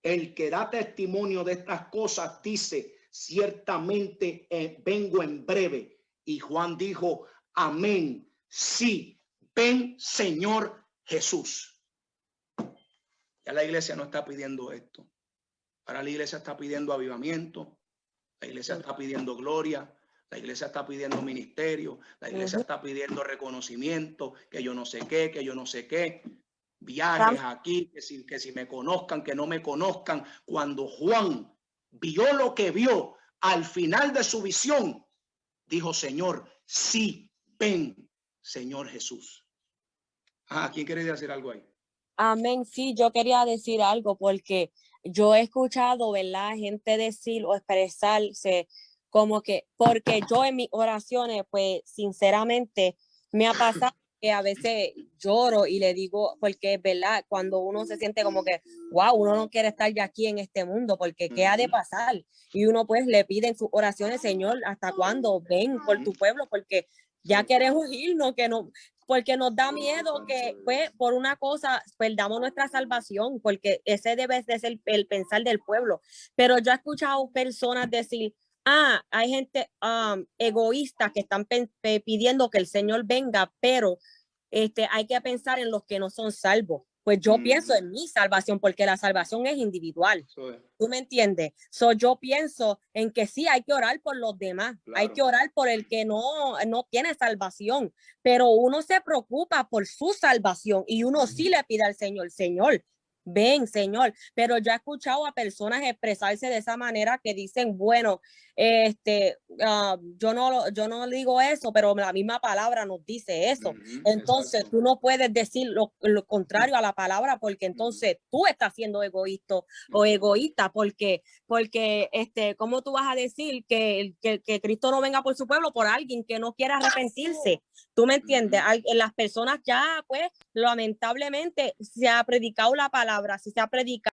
El que da testimonio de estas cosas dice, ciertamente vengo en breve. Y Juan dijo, amén. Sí, ven, Señor Jesús. Ya la iglesia no está pidiendo esto. Ahora la iglesia está pidiendo avivamiento. La iglesia está pidiendo gloria. La iglesia está pidiendo ministerio. La iglesia está pidiendo reconocimiento. Que yo no sé qué, que yo no sé qué. Viajes aquí, que si me conozcan, que no me conozcan. Cuando Juan vio lo que vio al final de su visión, dijo, Señor, sí, ven, Señor Jesús. ¿Quién quiere decir algo ahí? Amén. Sí, yo quería decir algo porque yo he escuchado, ¿verdad? Gente decir o expresarse como que, porque yo en mis oraciones, pues sinceramente me ha pasado que a veces lloro y le digo, porque es verdad, cuando uno se siente como que, wow, uno no quiere estar ya aquí en este mundo, porque ¿qué ha de pasar? Y uno pues le pide en sus oraciones, Señor, ¿hasta cuándo? Ven por tu pueblo, porque ya queremos irnos, que no, porque nos da miedo que pues por una cosa perdamos nuestra salvación, porque ese debe de ser el pensar del pueblo. Pero yo he escuchado personas decir, hay gente egoísta que están pidiendo que el Señor venga, pero hay que pensar en los que no son salvos. Pues yo pienso en mi salvación, porque la salvación es individual. ¿Tú me entiendes? Yo pienso en que sí, hay que orar por los demás. Claro. Hay que orar por el que no tiene salvación, pero uno se preocupa por su salvación y uno sí le pide al Señor, Señor, ven, Señor. Pero yo he escuchado a personas expresarse de esa manera que dicen, bueno, yo no digo eso, pero la misma palabra nos dice eso. Entonces, exacto, tú no puedes decir lo contrario a la palabra, porque entonces tú estás siendo egoísta o egoísta, porque ¿cómo tú vas a decir que Cristo no venga por su pueblo por alguien que no quiera arrepentirse? ¿Tú me entiendes? Las personas ya, pues, lamentablemente se ha predicado la palabra, si se ha predicado